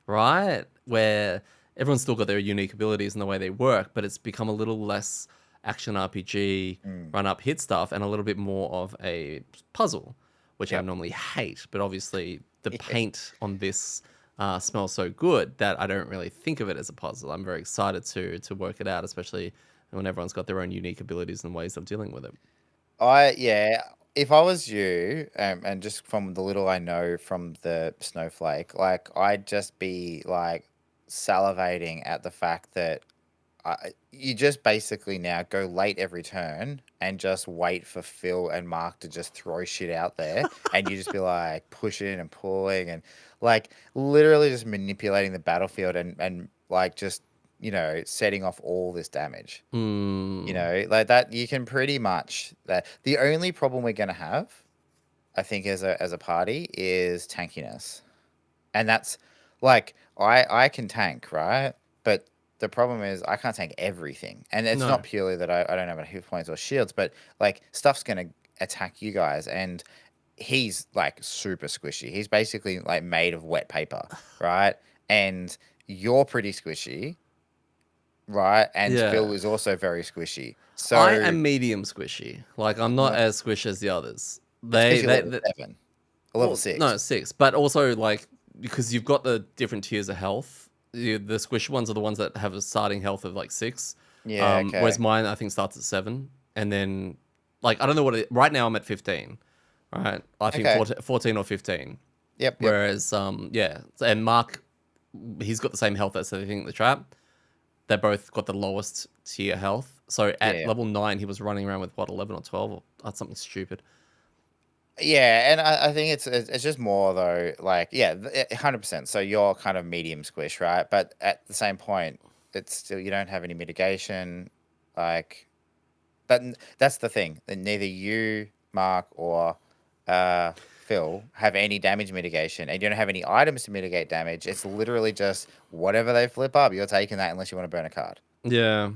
right? Where everyone's still got their unique abilities and the way they work, but it's become a little less action RPG, run up hit stuff, and a little bit more of a puzzle, which I Yep. normally hate. But obviously, the Yeah. paint on this smells so good that I don't really think of it as a puzzle. I'm very excited to work it out, especially when everyone's got their own unique abilities and ways of dealing with it. Yeah, if I was you, and just from the little I know from the snowflake, like I'd just be like salivating at the fact that you just basically now go late every turn and just wait for Phil and Mark to just throw shit out there, and you just be like pushing and pulling and like literally just manipulating the battlefield and like just setting off all this damage. Like that, you can pretty much that. The only problem we're gonna have, I think, as a party is tankiness, and that's like I can tank, right? But the problem is I can't tank everything, and it's No. not purely that I don't have enough hit points or shields, but like stuff's gonna attack you guys, and he's like super squishy. He's basically like made of wet paper, right? And you're pretty squishy, right? And Yeah. Phil is also very squishy. So I am medium squishy. Like I'm not no, as squishy as the others. that's because you're They, level they 7 or level well, 6. no, 6, but also like because you've got the different tiers of health. The squishy ones are the ones that have a starting health of like 6. Yeah, Whereas okay. mine I think starts at 7, and then like I don't know what right now I'm at 15. Right, I think Okay. 14 or 15. Yep. Whereas yeah, and Mark, he's got the same health as I think the trap. They both got the lowest tier health. So at Yeah. level 9, he was running around with what 11 or 12 or something stupid. Yeah, and I think it's just more though, like 100%. So you're kind of medium squish, right? But at the same point, it's still you don't have any mitigation, like. But that's the thing. That neither you, Mark, or Phil have any damage mitigation, and you don't have any items to mitigate damage. It's literally just whatever they flip up, you're taking that unless you want to burn a card. Yeah,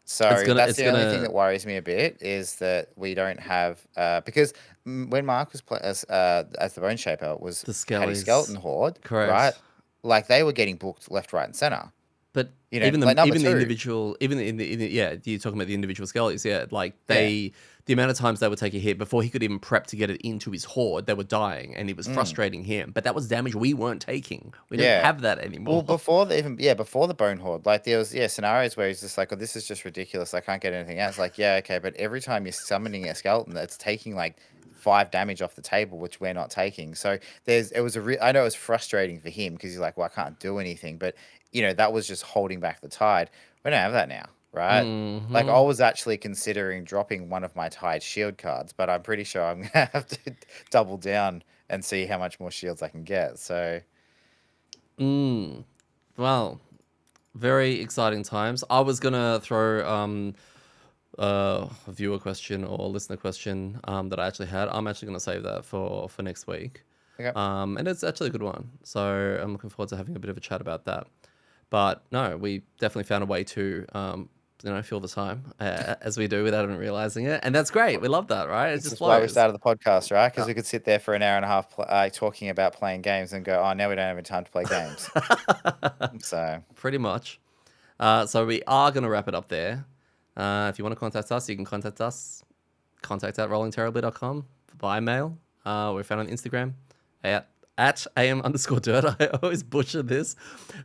So that's it's the only thing gonna that worries me a bit is that we don't have because when Mark was as the Bone Shaper the had his Skeleton skellies, Horde, right? correct. Like they were getting booked left, right, and center. But You know, like number even the 2. individual in the yeah, you're talking about the individual skellies, yeah, like Yeah. the amount of times they would take a hit before he could even prep to get it into his horde, they were dying, and it was Mm. frustrating him. But that was damage we weren't taking. We don't Yeah. have that Well, anymore. before before the Bone Horde, like there was scenarios where he's just like, oh, this is just ridiculous. I can't get anything else. Like, yeah, okay, but every time you're summoning a skeleton, that's taking like 5 damage off the table, which we're not taking. So I know it was frustrating for him because he's like, well, I can't do anything, but that was just holding back the tide. We don't have that now, right? Like I Hmm. was actually considering dropping one of my Tide shield cards, but I'm pretty sure I'm gonna have to double down and see how much more shields I can get. So. Well, very exciting times. I was gonna throw a viewer question or listener question that I actually had. I'm actually gonna save that for next week. Okay. And it's actually a good one. So I'm looking forward to having a bit of a chat about that. But no, we definitely found a way to fill the time as we do without even realizing it, and that's great. We love that, right? It This just is why we flows. started the podcast, right? Because Uh, we could sit there for an hour and a half talking about playing games and go, oh, now we don't have any time to play games. So, Pretty much. So we are going to wrap it up there. If you want to contact us, you can contact us. contact@rollingterribly.com by mail. We're found on Instagram at am_dirt. I always butcher this.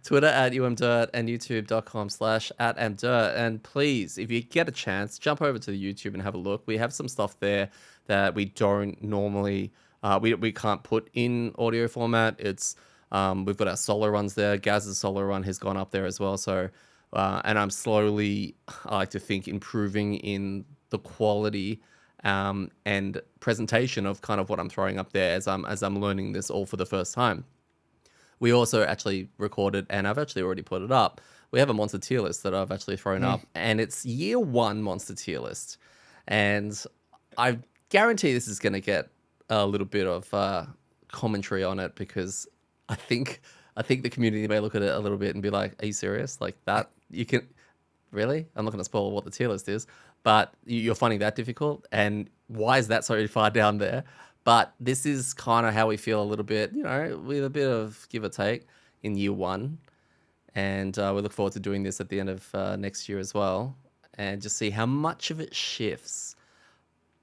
Twitter @umdirt and youtube.com/@amdirt. And please, if you get a chance, jump over to the YouTube and have a look. We have some stuff there that we don't normally, we can't put in audio format. It's we've got our solo runs there. Gaz's solo run has gone up there as well. So, and I'm slowly, I like to think, improving in the quality and presentation of kind of what I'm throwing up there as I'm learning this all for the first time. We also actually recorded, and I've actually already put it up. We have a monster tier list that I've actually thrown up, and it's year 1 monster tier list, and I guarantee this is going to get a little bit of commentary on it because I think the community may look at it a little bit and be like, "Are you serious? Like that? You can really?" I'm not going to spoil what the tier list is, but you're finding that difficult, and why is that so far down there? But this is kind of how we feel a little bit, with a bit of give or take in year 1, and we look forward to doing this at the end of next year as well, and just see how much of it shifts.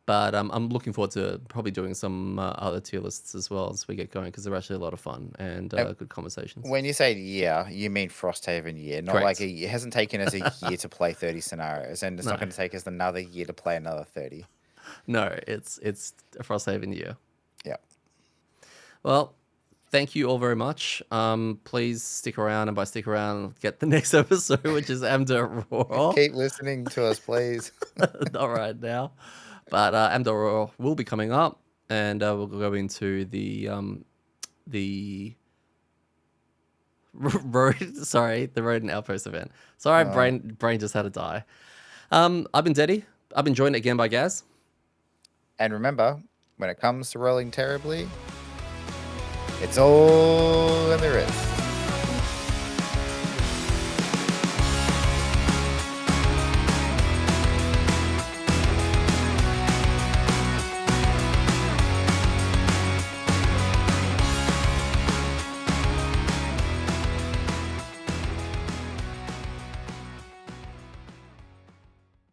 But I'm looking forward to probably doing some other tier lists as well as we get going because they're actually a lot of fun and good conversations. when you say year, you mean Frosthaven year, not like Correct. it hasn't taken us a year to play 30 scenarios, and it's No, not going to take us another year to play another 30. no, it's a Frosthaven year. Yeah. Well, thank you all very much. Please stick around, and by stick around, get the next episode, which is amDirt Raw. Keep listening to us, please. Not right now, but amDirt Raw will be coming up, and we'll go into the road. Sorry, the road and outpost event. Sorry, brain just had to die. I've been Deddy. I've been joined again by Gaz. And remember, when it comes to rolling terribly, it's all in the wrist.